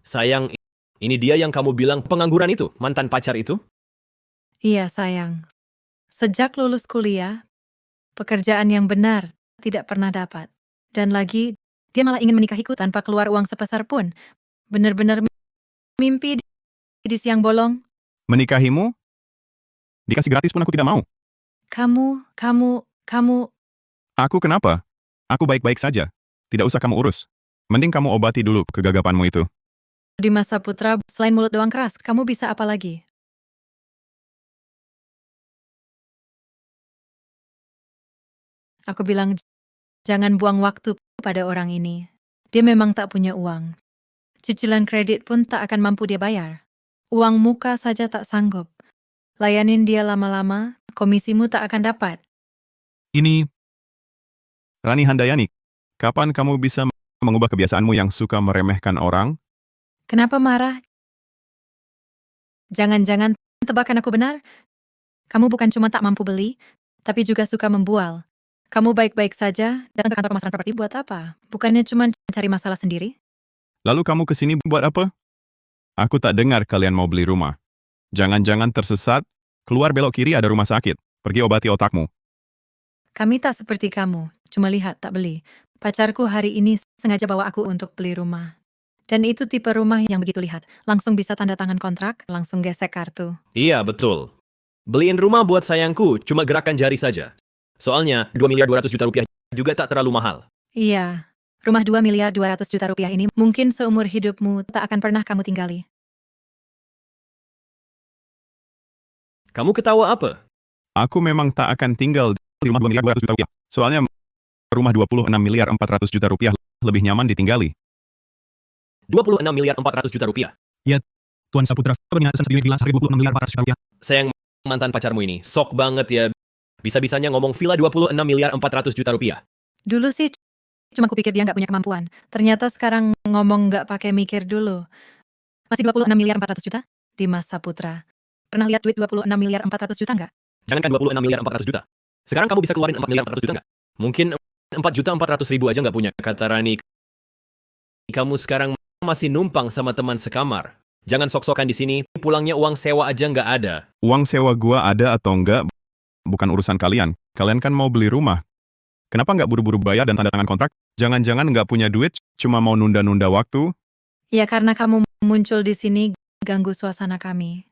Sayang, ini dia yang kamu bilang pengangguran itu, mantan pacar itu? Iya, sayang. Sejak lulus kuliah, pekerjaan yang benar tidak pernah dapat. Dan lagi, dia malah ingin menikahiku tanpa keluar uang sebesar pun. Benar-benar mimpi di siang bolong. Menikahimu? Dikasih gratis pun aku tidak mau. Kamu... Aku kenapa? Aku baik-baik saja. Tidak usah kamu urus. Mending kamu obati dulu kegagapanmu itu. Dimas Saputra, selain mulut doang keras, kamu bisa apa lagi? Aku bilang, jangan buang waktu pada orang ini. Dia memang tak punya uang. Cicilan kredit pun tak akan mampu dia bayar. Uang muka saja tak sanggup. Layanin dia lama-lama, komisimu tak akan dapat. Ini, Rani Handayani, kapan kamu bisa mengubah kebiasaanmu yang suka meremehkan orang? Kenapa marah? Jangan-jangan tebakan aku benar? Kamu bukan cuma tak mampu beli, tapi juga suka membual. Kamu baik-baik saja, datang ke kantor pemasaran properti buat apa? Bukannya cuma cari masalah sendiri? Lalu kamu kesini buat apa? Aku tak dengar kalian mau beli rumah. Jangan-jangan tersesat, keluar belok kiri ada rumah sakit. Pergi obati otakmu. Kami tak seperti kamu, cuma lihat tak beli. Pacarku hari ini sengaja bawa aku untuk beli rumah. Dan itu tipe rumah yang begitu lihat, langsung bisa tanda tangan kontrak, langsung gesek kartu. Iya, betul. Beliin rumah buat sayangku, cuma gerakan jari saja. Soalnya, 2 miliar 200 juta rupiah juga tak terlalu mahal. Iya, rumah 2 miliar 200 juta rupiah ini mungkin seumur hidupmu tak akan pernah kamu tinggali. Kamu ketawa apa? Aku memang tak akan tinggal di rumah 2 miliar 200 juta rupiah. Soalnya rumah 26 miliar 400 juta rupiah lebih nyaman ditinggali. 26 miliar 400 juta rupiah. Ya, Tuan Saputra, dengan satu unit villa 126 miliar 400 juta rupiah. Sayang mantan pacarmu ini, sok banget ya. Bisa-bisanya ngomong villa 26 miliar 400 juta rupiah. Dulu sih cuma kupikir dia nggak punya kemampuan. Ternyata sekarang ngomong nggak pakai mikir dulu. Masih 26 miliar 400 juta? Dimas Saputra. Pernah lihat duit 26 miliar 400 juta nggak? Jangankan 26 miliar 400 juta. Sekarang kamu bisa keluarin 4 miliar 400 juta nggak? Mungkin 4 juta 400 ribu aja nggak punya. Kata Rani, kamu sekarang masih numpang sama teman sekamar. Jangan sok-sokan di sini, pulangnya uang sewa aja nggak ada. Uang sewa gua ada atau enggak, bukan urusan kalian. Kalian kan mau beli rumah. Kenapa nggak buru-buru bayar dan tanda tangan kontrak? Jangan-jangan nggak punya duit, cuma mau nunda-nunda waktu? Ya karena kamu muncul di sini ganggu suasana kami.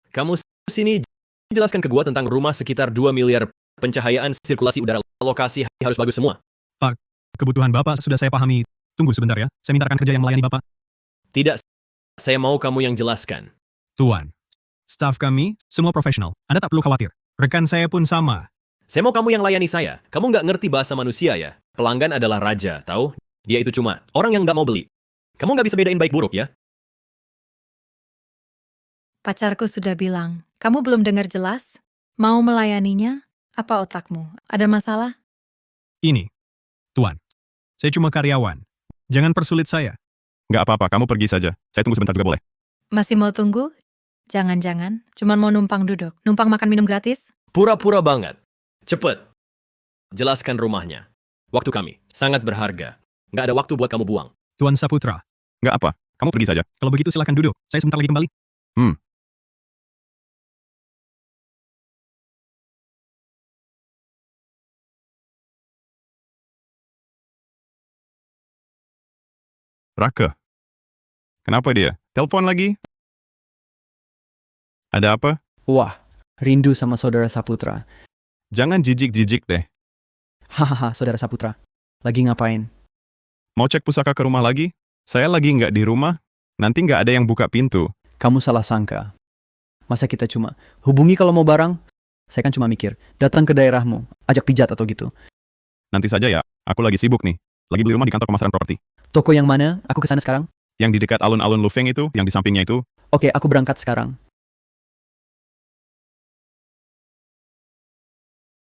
Kamu sini jelaskan ke gua tentang rumah sekitar 2 miliar, pencahayaan, sirkulasi udara, lokasi harus bagus semua. Pak, kebutuhan Bapak sudah saya pahami. Tunggu sebentar ya, saya minta rekan kerja yang melayani Bapak. Tidak, saya mau kamu yang jelaskan. Tuan, staf kami semua profesional. Anda tak perlu khawatir. Rekan saya pun sama. Saya mau kamu yang layani saya. Kamu nggak ngerti bahasa manusia ya? Pelanggan adalah raja, tahu? Dia itu cuma orang yang nggak mau beli. Kamu nggak bisa bedain baik buruk ya? Pacarku sudah bilang, kamu belum dengar jelas? Mau melayaninya? Apa otakmu? Ada masalah? Ini, Tuan, saya cuma karyawan. Jangan persulit saya. Nggak apa-apa, kamu pergi saja. Saya tunggu sebentar juga boleh. Masih mau tunggu? Jangan-jangan, cuman mau numpang duduk. Numpang makan minum gratis? Pura-pura banget. Cepet. Jelaskan rumahnya. Waktu kami sangat berharga. Nggak ada waktu buat kamu buang. Tuan Saputra, Nggak apa, kamu pergi saja. kalau begitu silakan duduk. Saya sebentar lagi kembali. Raka. Kenapa dia? Telepon lagi? Ada apa? Wah, rindu sama saudara Saputra. Jangan jijik-jijik deh. Hahaha, saudara Saputra. Lagi ngapain? Mau cek pusaka ke rumah lagi? Saya lagi nggak di rumah. Nanti nggak ada yang buka pintu. Kamu salah sangka. Masa kita cuma hubungi kalau mau barang? Saya kan cuma mikir, datang ke daerahmu, ajak pijat atau gitu. Nanti saja ya, aku lagi sibuk nih. Lagi beli rumah di kantor pemasaran properti. Toko yang mana? Aku kesana sekarang. Yang di dekat alun-alun Lufeng itu, yang di sampingnya itu. Oke, aku berangkat sekarang.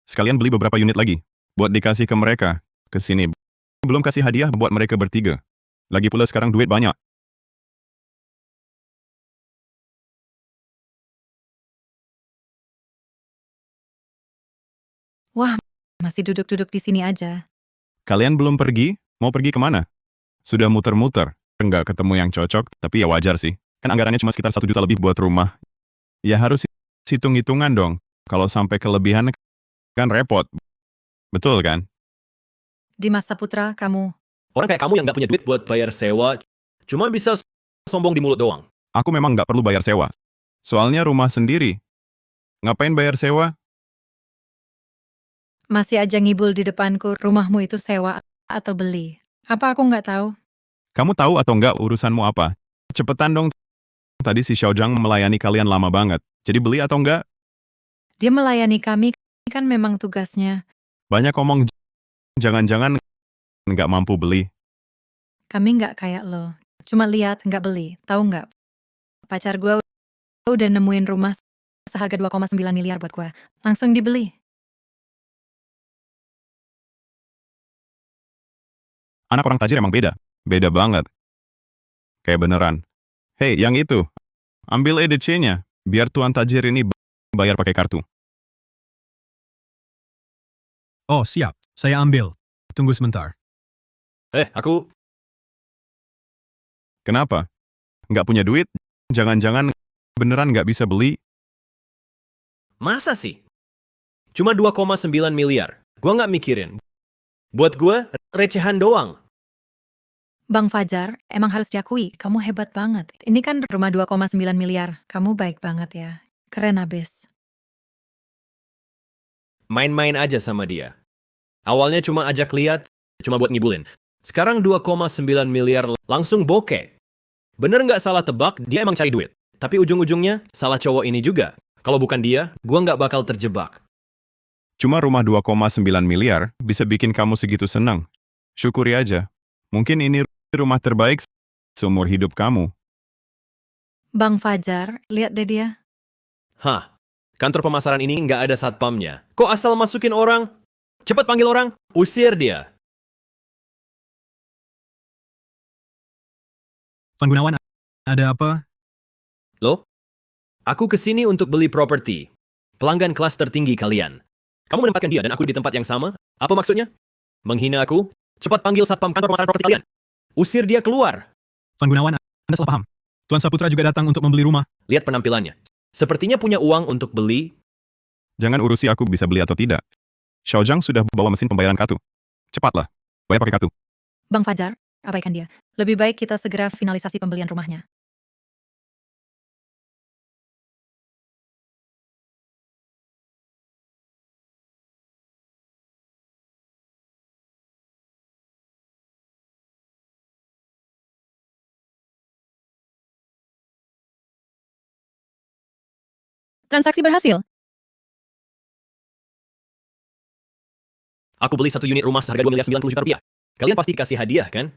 Sekalian beli beberapa unit lagi. Buat dikasih ke mereka. Ke sini. Belum kasih hadiah buat mereka bertiga. Lagi pula sekarang duit banyak. Wah, masih duduk-duduk di sini aja. Kalian belum pergi? Mau pergi kemana? Sudah muter-muter. Nggak ketemu yang cocok, tapi ya wajar sih. Kan anggarannya cuma sekitar 1 juta lebih buat rumah. Ya harus hitung-hitungan dong. Kalau sampai kelebihan kan repot. Betul kan? Dimas Saputra, kamu. Orang kayak kamu yang nggak punya duit buat bayar sewa, cuma bisa sombong di mulut doang. Aku memang nggak perlu bayar sewa. Soalnya rumah sendiri. Ngapain bayar sewa? Masih aja ngibul di depanku, rumahmu itu sewa atau beli. Apa aku nggak tahu? Kamu tahu atau nggak urusanmu apa? Cepetan dong. Tadi si Xiaojang melayani kalian lama banget. Jadi beli atau nggak? Dia melayani kami, kan memang tugasnya. Banyak ngomong. Jangan-jangan nggak mampu beli. Kami nggak kayak lo. Cuma lihat, nggak beli. Tahu nggak? Pacar gue udah nemuin rumah seharga 2,9 miliar buat gue. Langsung dibeli. Anak orang tajir emang beda. Beda banget. Kayak beneran. Hei, yang itu. Ambil EDC-nya. Biar tuan tajir ini bayar pakai kartu. Oh, siap. Saya ambil. Tunggu sebentar. Aku... Kenapa? Nggak punya duit? Jangan-jangan beneran nggak bisa beli? Masa sih? Cuma 2,9 miliar. Gua nggak mikirin. Buat gua, recehan doang. Bang Fajar, emang harus diakui, kamu hebat banget. Ini kan rumah 2,9 miliar. Kamu baik banget ya. Keren abis. Main-main aja sama dia. Awalnya cuma ajak lihat, cuma buat ngibulin. Sekarang 2,9 miliar langsung bokeh. Bener nggak salah tebak, dia emang cari duit. Tapi ujung-ujungnya, salah cowok ini juga. Kalau bukan dia, gua nggak bakal terjebak. Cuma rumah 2,9 miliar bisa bikin kamu segitu senang. Syukuri aja. Mungkin ini rumah terbaik seumur hidup kamu. Bang Fajar, lihat deh dia. Hah, kantor pemasaran ini nggak ada satpamnya. Kok asal masukin orang? Cepat panggil orang, usir dia. Tuan Gunawan, ada apa? Loh? Aku kesini untuk beli properti. Pelanggan kelas tertinggi kalian. Kamu menempatkan dia dan aku di tempat yang sama? Apa maksudnya? Menghina aku? Cepat panggil satpam kantor pemasaran properti kalian. Usir dia keluar. Tuan Gunawan, Anda salah paham. Tuan Saputra juga datang untuk membeli rumah. Lihat penampilannya. Sepertinya punya uang untuk beli. Jangan urusi aku bisa beli atau tidak. Xiaozhang sudah bawa mesin pembayaran kartu. Cepatlah, bayar pakai kartu. Bang Fajar, abaikan dia. Lebih baik kita segera finalisasi pembelian rumahnya. Transaksi berhasil. Aku beli 1 unit rumah seharga 2,90 miliar rupiah. Kalian pasti kasih hadiah, kan?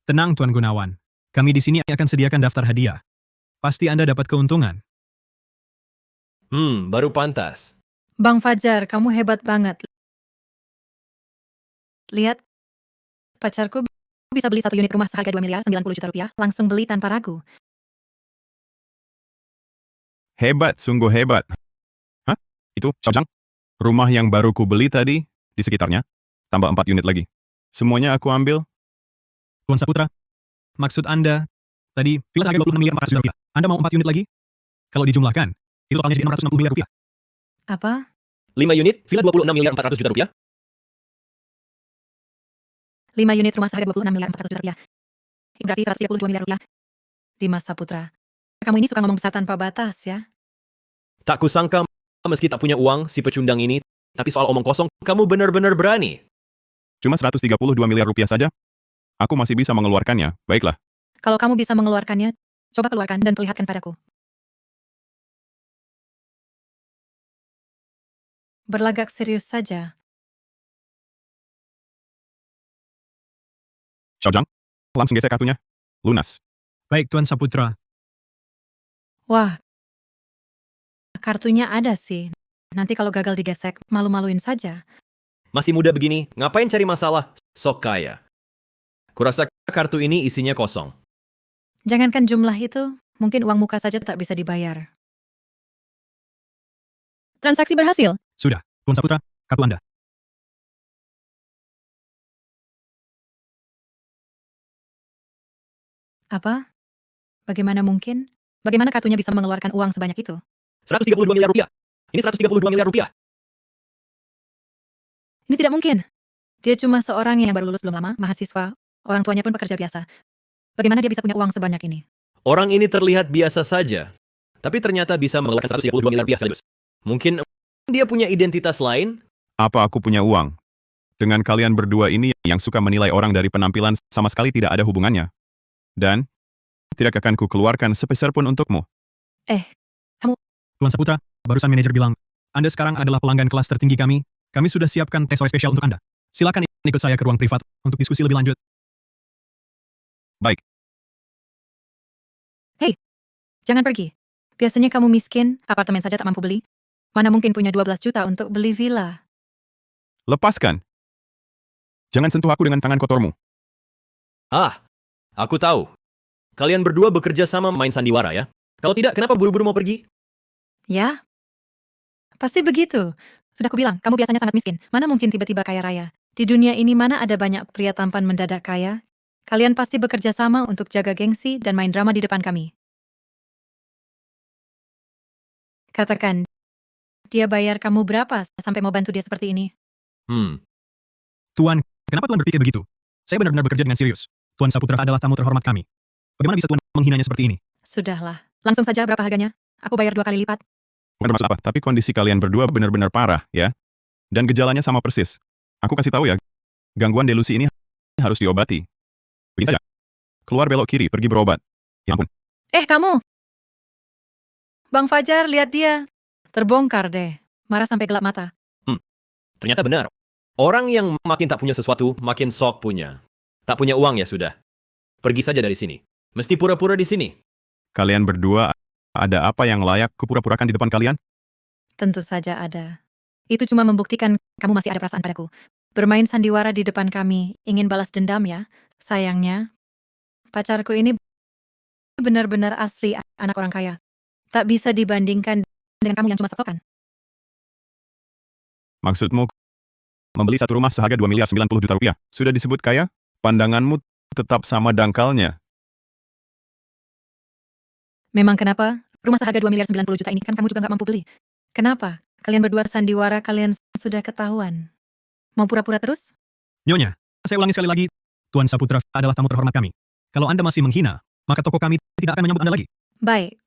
Tenang, Tuan Gunawan. Kami di sini akan sediakan daftar hadiah. Pasti Anda dapat keuntungan. Baru pantas. Bang Fajar, kamu hebat banget. Lihat, pacarku bisa beli 1 unit rumah seharga 2,90 miliar rupiah, langsung beli tanpa ragu. Hebat, sungguh hebat. Hah? Itu, Xiaozhang? Rumah yang baru ku beli tadi, di sekitarnya, tambah 4 unit lagi. Semuanya aku ambil. Tuan Saputra, maksud Anda, tadi villa seharga 26 miliar 400 juta rupiah. Anda mau 4 unit lagi? Kalau dijumlahkan, itu totalnya jadi 660 miliar rupiah. Apa? 5 unit, villa 26 miliar 400 juta rupiah. 5 unit rumah seharga 26 miliar 400 juta rupiah. Berarti 132 miliar rupiah. Dimas Saputra, kamu ini suka ngomong besar tanpa batas ya? Tak kusangka, meski tak punya uang, si pecundang ini, tapi soal omong kosong, kamu benar-benar berani. Cuma 132 miliar rupiah saja. Aku masih bisa mengeluarkannya, baiklah. Kalau kamu bisa mengeluarkannya, coba keluarkan dan perlihatkan padaku. Berlagak serius saja. Xiaozhang, langsung gesek kartunya. Lunas. Baik, Tuan Saputra. Wah, kartunya ada sih. Nanti kalau gagal digesek, malu-maluin saja. Masih muda begini, ngapain cari masalah? Sok kaya. Kurasa kartu ini isinya kosong. Jangankan jumlah itu, mungkin uang muka saja tak bisa dibayar. Transaksi berhasil. Sudah, Tuan Saputra, kartu Anda. Apa? Bagaimana mungkin? Bagaimana kartunya bisa mengeluarkan uang sebanyak itu? 132 miliar rupiah. Ini 132 miliar rupiah. Ini tidak mungkin. Dia cuma seorang yang baru lulus belum lama, mahasiswa. Orang tuanya pun pekerja biasa. Bagaimana dia bisa punya uang sebanyak ini? Orang ini terlihat biasa saja, tapi ternyata bisa mengeluarkan 132 miliar rupiah sekaligus. Mungkin dia punya identitas lain? Apa aku punya uang? Dengan kalian berdua ini yang suka menilai orang dari penampilan sama sekali tidak ada hubungannya. Dan, tidak akan ku keluarkan sepeser pun untukmu. Tuan Saputra, barusan manajer bilang, Anda sekarang adalah pelanggan kelas tertinggi kami. Kami sudah siapkan tes sore spesial untuk Anda. Silakan ikut saya ke ruang privat untuk diskusi lebih lanjut. Baik. Hei, jangan pergi. Biasanya kamu miskin, apartemen saja tak mampu beli. Mana mungkin punya 12 juta untuk beli villa? Lepaskan. Jangan sentuh aku dengan tangan kotormu. Ah, aku tahu. Kalian berdua bekerja sama main sandiwara ya? Kalau tidak, kenapa buru-buru mau pergi? Ya, pasti begitu. Sudah kubilang, kamu biasanya sangat miskin. Mana mungkin tiba-tiba kaya raya? Di dunia ini mana ada banyak pria tampan mendadak kaya? Kalian pasti bekerja sama untuk jaga gengsi dan main drama di depan kami. Katakan, dia bayar kamu berapa sampai mau bantu dia seperti ini? Tuan, kenapa Tuan berpikir begitu? Saya benar-benar bekerja dengan serius. Tuan Saputra adalah tamu terhormat kami. Bagaimana bisa Tuan menghinanya seperti ini? Sudahlah, langsung saja berapa harganya? Aku bayar 2 kali lipat. Bukan bermaksud apa, tapi kondisi kalian berdua benar-benar parah, ya. Dan gejalanya sama persis. Aku kasih tahu ya, gangguan delusi ini harus diobati. Begini saja. Keluar belok kiri, pergi berobat. Ya ampun. Kamu! Bang Fajar, lihat dia. Terbongkar deh. Marah sampai gelap mata. Ternyata benar. Orang yang makin tak punya sesuatu, makin sok punya. Tak punya uang ya sudah. Pergi saja dari sini. Mesti pura-pura di sini. Kalian berdua, ada apa yang layak kupura-purakan di depan kalian? Tentu saja ada. Itu cuma membuktikan kamu masih ada perasaan padaku. Bermain sandiwara di depan kami, ingin balas dendam ya? Sayangnya, pacarku ini benar-benar asli anak orang kaya. Tak bisa dibandingkan dengan kamu yang cuma sok-sokan. Maksudmu, membeli satu rumah seharga 2 miliar 90 juta rupiah. Sudah disebut kaya? Pandanganmu tetap sama dangkalnya. Memang kenapa? Rumah seharga 2 miliar 90 juta ini kan kamu juga nggak mampu beli. Kenapa? Kalian berdua sandiwara, kalian sudah ketahuan. Mau pura-pura terus? Nyonya, saya ulangi sekali lagi, Tuan Saputra adalah tamu terhormat kami. Kalau Anda masih menghina, maka toko kami tidak akan menyambut Anda lagi. Baik.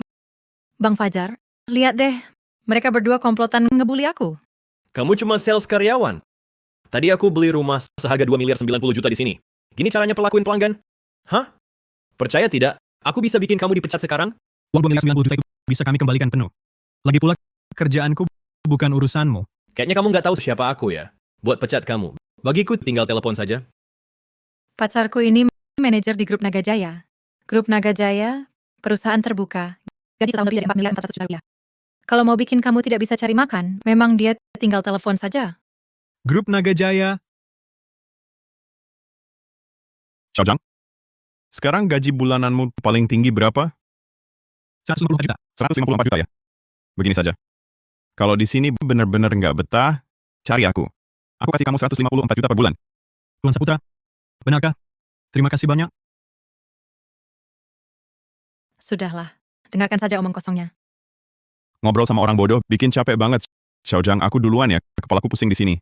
Bang Fajar, lihat deh. Mereka berdua komplotan ngebully aku. Kamu cuma sales karyawan. Tadi aku beli rumah seharga 2 miliar 90 juta di sini. Gini caranya pelakuin pelanggan? Hah? Percaya tidak? Aku bisa bikin kamu dipecat sekarang? Uang 2 miliar 90 juta itu bisa kami kembalikan penuh. Lagi pula, kerjaanku bukan urusanmu. Kayaknya kamu nggak tahu siapa aku ya. Buat pecat kamu. Bagiku tinggal telepon saja. Pacarku ini manajer di Grup Nagajaya. Grup Nagajaya, perusahaan terbuka. Gaji setahun lebih dari 4 miliar 400 juta rupiah. Kalau mau bikin kamu tidak bisa cari makan, memang dia tinggal telepon saja. Grup Nagajaya, Xiaojang, sekarang gaji bulananmu paling tinggi berapa? 154 juta. 154 juta ya? Begini saja. Kalau di sini benar-benar nggak betah, cari aku. Aku kasih kamu 154 juta per bulan. Tuan Saputra, benarkah? Terima kasih banyak. Sudahlah, dengarkan saja omong kosongnya. Ngobrol sama orang bodoh bikin capek banget. Xiaojang, aku duluan ya. Kepalaku pusing di sini.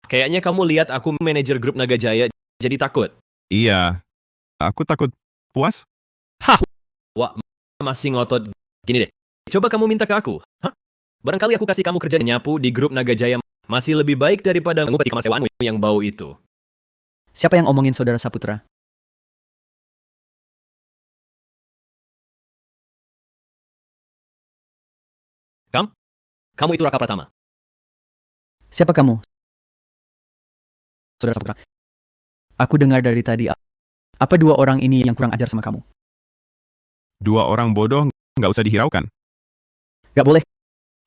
Kayaknya kamu lihat aku manajer grup Nagajaya, jadi takut. Iya. Aku takut puas. Wah, masih ngotot. Gini deh, coba kamu minta ke aku. Hah? Barangkali aku kasih kamu kerja nyapu di grup Nagajaya. Masih lebih baik daripada ngumpet di kamar sewaanmu yang bau itu. Siapa yang omongin saudara Saputra? Kamu itu Raka Pratama. Siapa kamu? Saudara Saputra. Aku dengar dari tadi, apa dua orang ini yang kurang ajar sama kamu? Dua orang bodoh nggak usah dihiraukan. Gak boleh.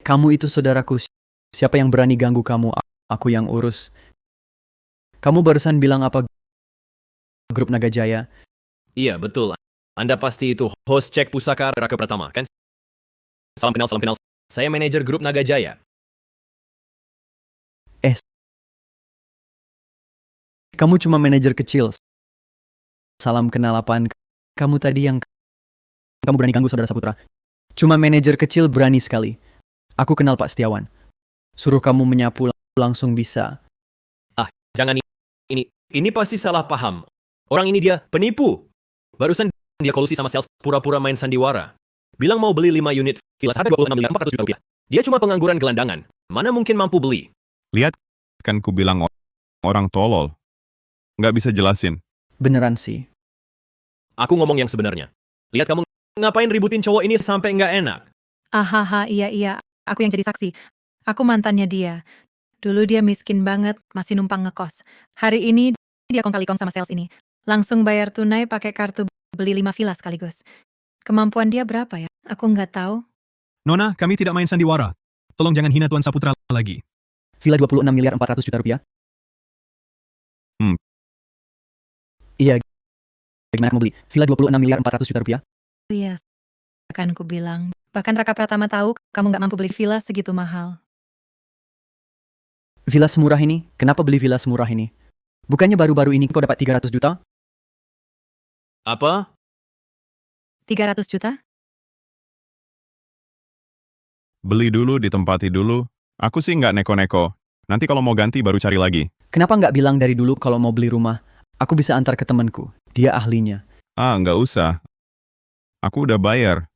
Kamu itu saudaraku. Siapa yang berani ganggu kamu? Aku yang urus. Kamu barusan bilang apa? Grup Nagajaya. Iya, betul. Anda pasti itu host cek pusaka Raka Pratama, kan? Salam kenal, salam kenal. Saya manajer grup Nagajaya. Kamu cuma manajer kecil. Salam kenal apaan? Kamu tadi yang... Kamu berani ganggu saudara Saputra. Cuma manajer kecil berani sekali. Aku kenal Pak Setiawan. Suruh kamu menyapu langsung bisa. Jangan ini pasti salah paham. Orang ini dia penipu. Barusan dia kolusi sama sales pura-pura main sandiwara. Bilang mau beli 5 unit villa harga 26 miliar 400 juta rupiah. Dia cuma pengangguran gelandangan. Mana mungkin mampu beli? Lihat, kan ku bilang orang tolol. Nggak bisa jelasin. Beneran sih. Aku ngomong yang sebenarnya. Lihat kamu ngapain ributin cowok ini sampai nggak enak. Ahaha, iya. Aku yang jadi saksi. Aku mantannya dia. Dulu dia miskin banget, masih numpang ngekos. Hari ini dia kong kali kong sama sales ini. Langsung bayar tunai pakai kartu beli 5 villa sekaligus. Kemampuan dia berapa ya? Aku nggak tahu. Nona, kami tidak main sandiwara. Tolong jangan hina Tuan Saputra lagi. Villa 26 miliar 400 juta rupiah. Iya. Gimana kamu beli? Villa 26 miliar 400 juta rupiah? Iya, akan ku bilang. Bahkan Raka Pratama tahu kamu nggak mampu beli villa segitu mahal. Villa semurah ini? Kenapa beli villa semurah ini? Bukannya baru-baru ini kau dapat 300 juta? Apa? 300 juta? Beli dulu, ditempati dulu. Aku sih nggak neko-neko. Nanti kalau mau ganti baru cari lagi. Kenapa nggak bilang dari dulu kalau mau beli rumah? Aku bisa antar ke temanku. Dia ahlinya. Nggak usah. Aku udah bayar.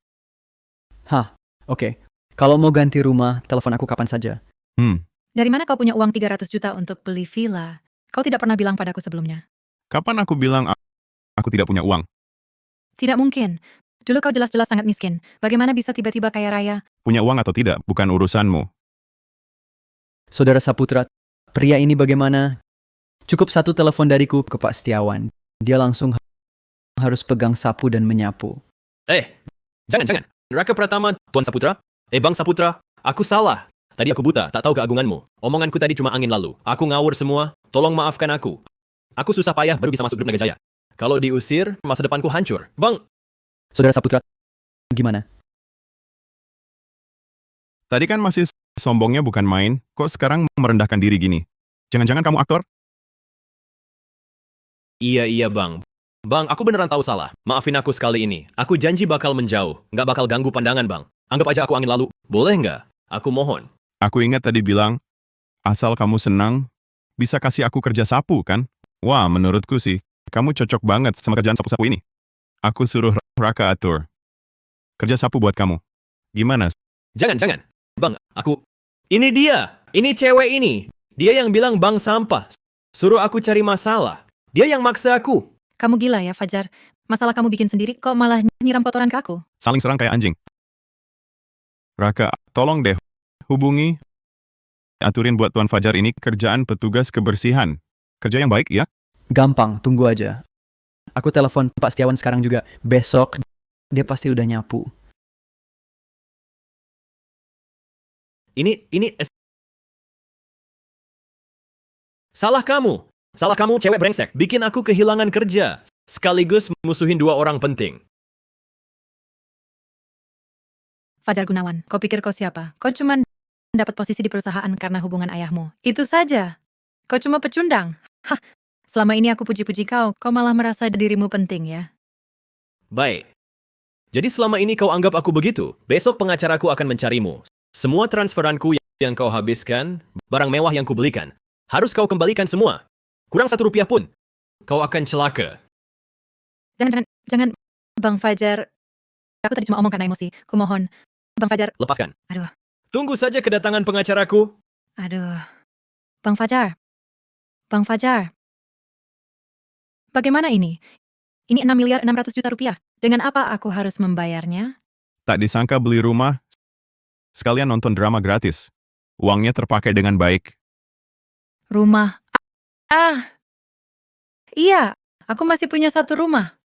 Oke. Kalau mau ganti rumah, telepon aku kapan saja. Dari mana kau punya uang 300 juta untuk beli villa? Kau tidak pernah bilang padaku sebelumnya. Kapan aku bilang aku tidak punya uang? Tidak mungkin. Dulu kau jelas-jelas sangat miskin. Bagaimana bisa tiba-tiba kaya raya? Punya uang atau tidak, bukan urusanmu. Saudara Saputra, pria ini bagaimana? Cukup satu telepon dariku ke Pak Setiawan. Dia langsung harus pegang sapu dan menyapu. Jangan. Raka Pratama, Tuan Saputra. Bang Saputra, aku salah. Tadi aku buta, tak tahu keagunganmu. Omonganku tadi cuma angin lalu. Aku ngawur semua, tolong maafkan aku. Aku susah payah baru bisa masuk grup Naga Jaya. Kalau diusir, masa depanku hancur. Bang, Saudara Saputra, gimana? Tadi kan masih sombongnya bukan main, kok sekarang merendahkan diri gini? Jangan-jangan kamu aktor? iya bang. Bang, aku beneran tahu salah. Maafin aku sekali ini. Aku janji bakal menjauh. Nggak bakal ganggu pandangan bang. Anggap aja aku angin lalu. Boleh nggak? Aku mohon. Aku ingat tadi bilang, asal kamu senang, bisa kasih aku kerja sapu kan? Wah, menurutku sih, kamu cocok banget sama kerjaan sapu-sapu ini. Aku suruh Raka atur. Kerja sapu buat kamu. Gimana? Jangan. Bang, aku... Ini dia. Ini cewek ini. Dia yang bilang bang sampah. Suruh aku cari masalah. Dia yang maksa aku. Kamu gila ya, Fajar. Masalah kamu bikin sendiri, kok malah nyiram kotoran ke aku? Saling serang kayak anjing. Raka, tolong deh, hubungi. Aturin buat Tuan Fajar ini kerjaan petugas kebersihan. Kerja yang baik ya? Gampang, tunggu aja. Aku telepon Pak Setiawan sekarang juga. Besok, dia pasti udah nyapu. Ini... Salah kamu. Salah kamu, cewek brengsek. Bikin aku kehilangan kerja. Sekaligus musuhin 2 orang penting. Fajar Gunawan, kau pikir kau siapa? Kau cuma dapat posisi di perusahaan karena hubungan ayahmu. Itu saja. Kau cuma pecundang. Hah, selama ini aku puji-puji kau malah merasa dirimu penting ya. Baik. Jadi selama ini kau anggap aku begitu. Besok pengacaraku akan mencarimu. Semua transferanku yang kau habiskan, barang mewah yang kubelikan, harus kau kembalikan semua. Kurang 1 rupiah pun. Kau akan celaka. Jangan, Bang Fajar. Aku tadi cuma omong karena emosi. Kumohon, Bang Fajar. Lepaskan. Aduh. Tunggu saja kedatangan pengacaraku. Aduh. Bang Fajar. Bagaimana ini? Ini 6.600.000.000 rupiah. Dengan apa aku harus membayarnya? Tak disangka beli rumah, sekalian nonton drama gratis. Uangnya terpakai dengan baik. Rumah. Iya, aku masih punya 1 rumah.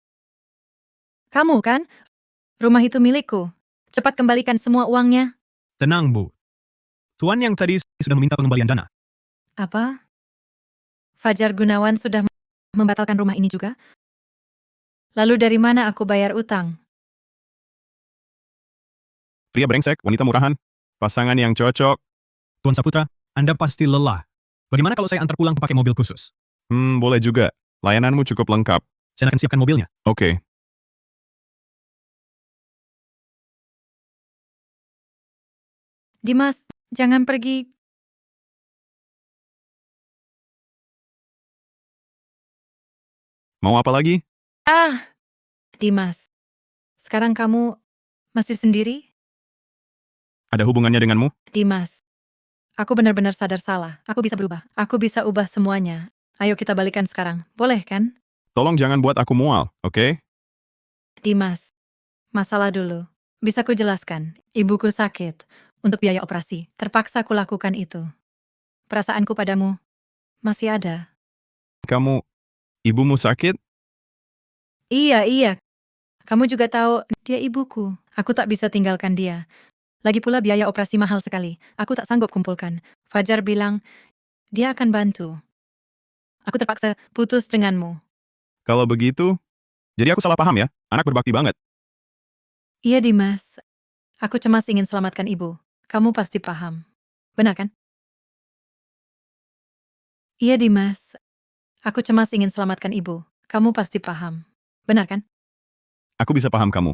Kamu kan? Rumah itu milikku. Cepat kembalikan semua uangnya. Tenang, Bu. Tuan yang tadi sudah meminta pengembalian dana. Apa? Fajar Gunawan sudah membatalkan rumah ini juga? Lalu dari mana aku bayar utang? Pria brengsek, wanita murahan. Pasangan yang cocok. Tuan Saputra, Anda pasti lelah. Bagaimana kalau saya antar pulang pakai mobil khusus? Boleh juga. Layananmu cukup lengkap. Saya akan siapkan mobilnya. Oke. Dimas, jangan pergi. Mau apa lagi? Dimas, sekarang kamu masih sendiri? Ada hubungannya denganmu? Dimas, aku benar-benar sadar salah. Aku bisa berubah. Aku bisa ubah semuanya. Ayo kita balikan sekarang. Boleh kan? Tolong jangan buat aku mual, oke? Dimas, masalah dulu. Bisa ku jelaskan? Ibuku sakit. Untuk biaya operasi. Terpaksa ku lakukan itu. Perasaanku padamu masih ada. Kamu, ibumu sakit? Iya. Kamu juga tahu, dia ibuku. Aku tak bisa tinggalkan dia. Lagi pula biaya operasi mahal sekali. Aku tak sanggup kumpulkan. Fajar bilang, dia akan bantu. Aku terpaksa putus denganmu. Kalau begitu, jadi aku salah paham ya? Anak berbakti banget. Iya, Dimas. Aku cemas ingin selamatkan ibu. Kamu pasti paham. Benar kan? Iya, Dimas. Aku cemas ingin selamatkan ibu. Kamu pasti paham. Benar kan? Aku bisa paham kamu.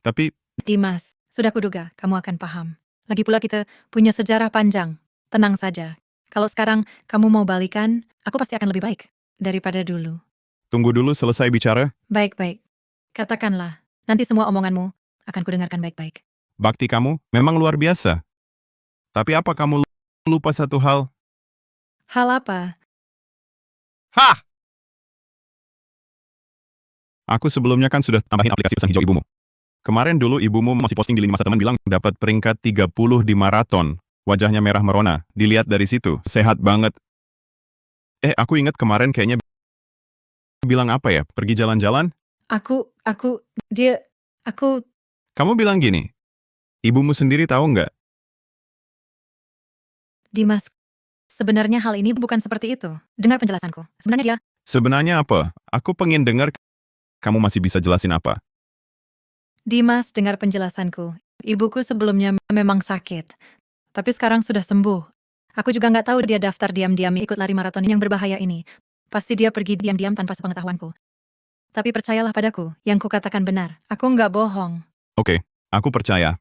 Tapi, Dimas, sudah kuduga kamu akan paham. Lagi pula kita punya sejarah panjang. Tenang saja. Kalau sekarang kamu mau balikan, aku pasti akan lebih baik daripada dulu. tunggu dulu selesai bicara. Baik. Katakanlah, nanti semua omonganmu akan kudengarkan baik-baik. Bakti kamu memang luar biasa. Tapi apa kamu lupa satu hal? Hal apa? Hah! Aku sebelumnya kan sudah tambahin aplikasi pesan hijau ibumu. Kemarin dulu ibumu masih posting di lini masa teman bilang dapat peringkat 30 di maraton. Wajahnya merah merona. Dilihat dari situ, sehat banget. Aku ingat kemarin kayaknya bilang apa ya, pergi jalan-jalan? Aku, Kamu bilang gini, ibumu sendiri tahu nggak? Dimas, sebenarnya hal ini bukan seperti itu. Dengar penjelasanku. Sebenarnya dia, Sebenarnya apa? Aku pengen dengar kamu masih bisa jelasin apa. Dimas, dengar penjelasanku. Ibuku sebelumnya memang sakit, tapi sekarang sudah sembuh. Aku juga nggak tahu dia daftar diam-diam ikut lari maraton yang berbahaya ini. Pasti dia pergi diam-diam tanpa sepengetahuanku. Tapi percayalah padaku, yang kukatakan benar. Aku nggak bohong. Oke, aku percaya.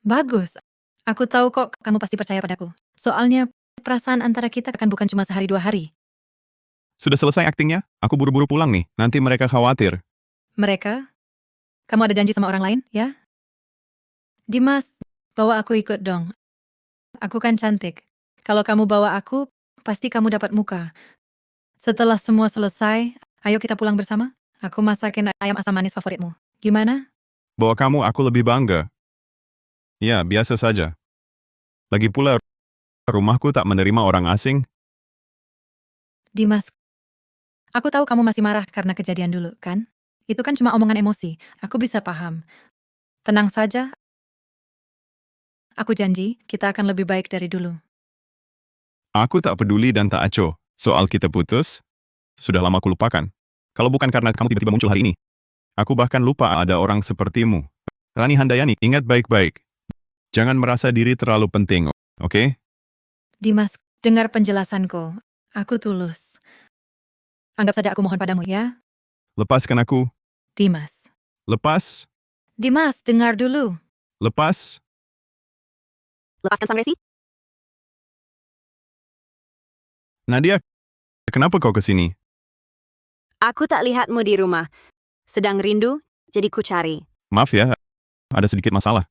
Bagus. Aku tahu kok kamu pasti percaya padaku. Soalnya perasaan antara kita kan bukan cuma sehari 2 hari. Sudah selesai aktingnya? Aku buru-buru pulang nih, nanti mereka khawatir. Mereka? Kamu ada janji sama orang lain, ya? Dimas, bawa aku ikut dong. Aku kan cantik. Kalau kamu bawa aku, pasti kamu dapat muka. Setelah semua selesai, ayo kita pulang bersama. Aku masakin ayam asam manis favoritmu. Gimana? Bawa kamu aku lebih bangga. Ya, biasa saja. Lagi pula, rumahku tak menerima orang asing. Dimas, aku tahu kamu masih marah karena kejadian dulu, kan? Itu kan cuma omongan emosi. Aku bisa paham. Tenang saja. Aku janji, kita akan lebih baik dari dulu. Aku tak peduli dan tak acuh. Soal kita putus, sudah lama aku lupakan. Kalau bukan karena kamu tiba-tiba muncul hari ini, aku bahkan lupa ada orang sepertimu. Rani Handayani, ingat baik-baik. Jangan merasa diri terlalu penting, oke? Dimas, dengar penjelasanku. Aku tulus. Anggap saja aku mohon padamu, ya? Lepaskan aku. Dimas. Lepas. Dimas, dengar dulu. Lepas. Lepaskan Sang Resi. Nadia, kenapa kau kesini? Aku tak lihatmu di rumah. Sedang rindu, jadi ku cari. Maaf ya, ada sedikit masalah.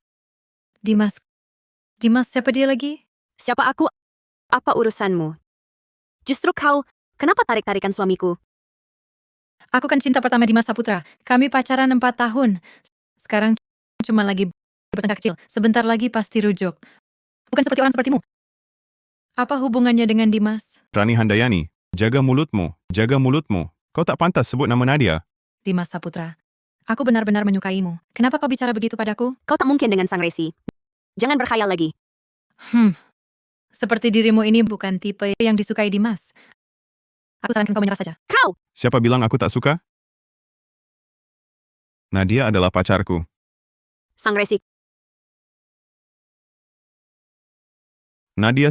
Dimas, siapa dia lagi? Siapa aku? Apa urusanmu? Justru kau, kenapa tarik-tarikan suamiku? Aku kan cinta pertama Dimas Saputra. Kami pacaran 4 tahun. Sekarang cuma lagi bertengkar kecil. Sebentar lagi pasti rujuk. Bukan seperti orang sepertimu. Apa hubungannya dengan Dimas? Rani Handayani, jaga mulutmu, jaga mulutmu. Kau tak pantas sebut nama Nadia. Dimas Saputra, aku benar-benar menyukaimu. Kenapa kau bicara begitu padaku? Kau tak mungkin dengan Sang Resi. Jangan berkhayal lagi. Seperti dirimu ini bukan tipe yang disukai Dimas. Aku sarankan kau menyerah saja. Kau! Siapa bilang aku tak suka? Nadia adalah pacarku. Sang Resi, Nadia,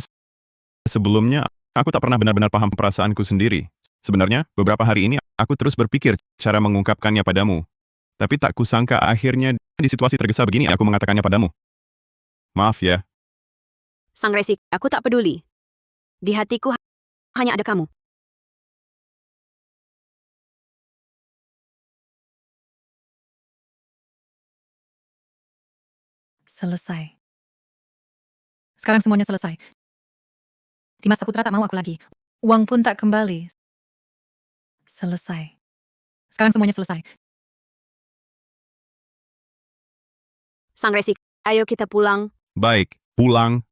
sebelumnya, aku tak pernah benar-benar paham perasaanku sendiri. Sebenarnya, beberapa hari ini, aku terus berpikir cara mengungkapkannya padamu. Tapi tak kusangka akhirnya, di situasi tergesa begini aku mengatakannya padamu. Maaf ya. Sang Resi, aku tak peduli. Di hatiku hanya ada kamu. Selesai. Sekarang semuanya selesai. Dimas Saputra tak mau aku lagi. Uang pun tak kembali. Selesai. Sekarang semuanya selesai. Sang Resi, ayo kita pulang. Baik, pulang.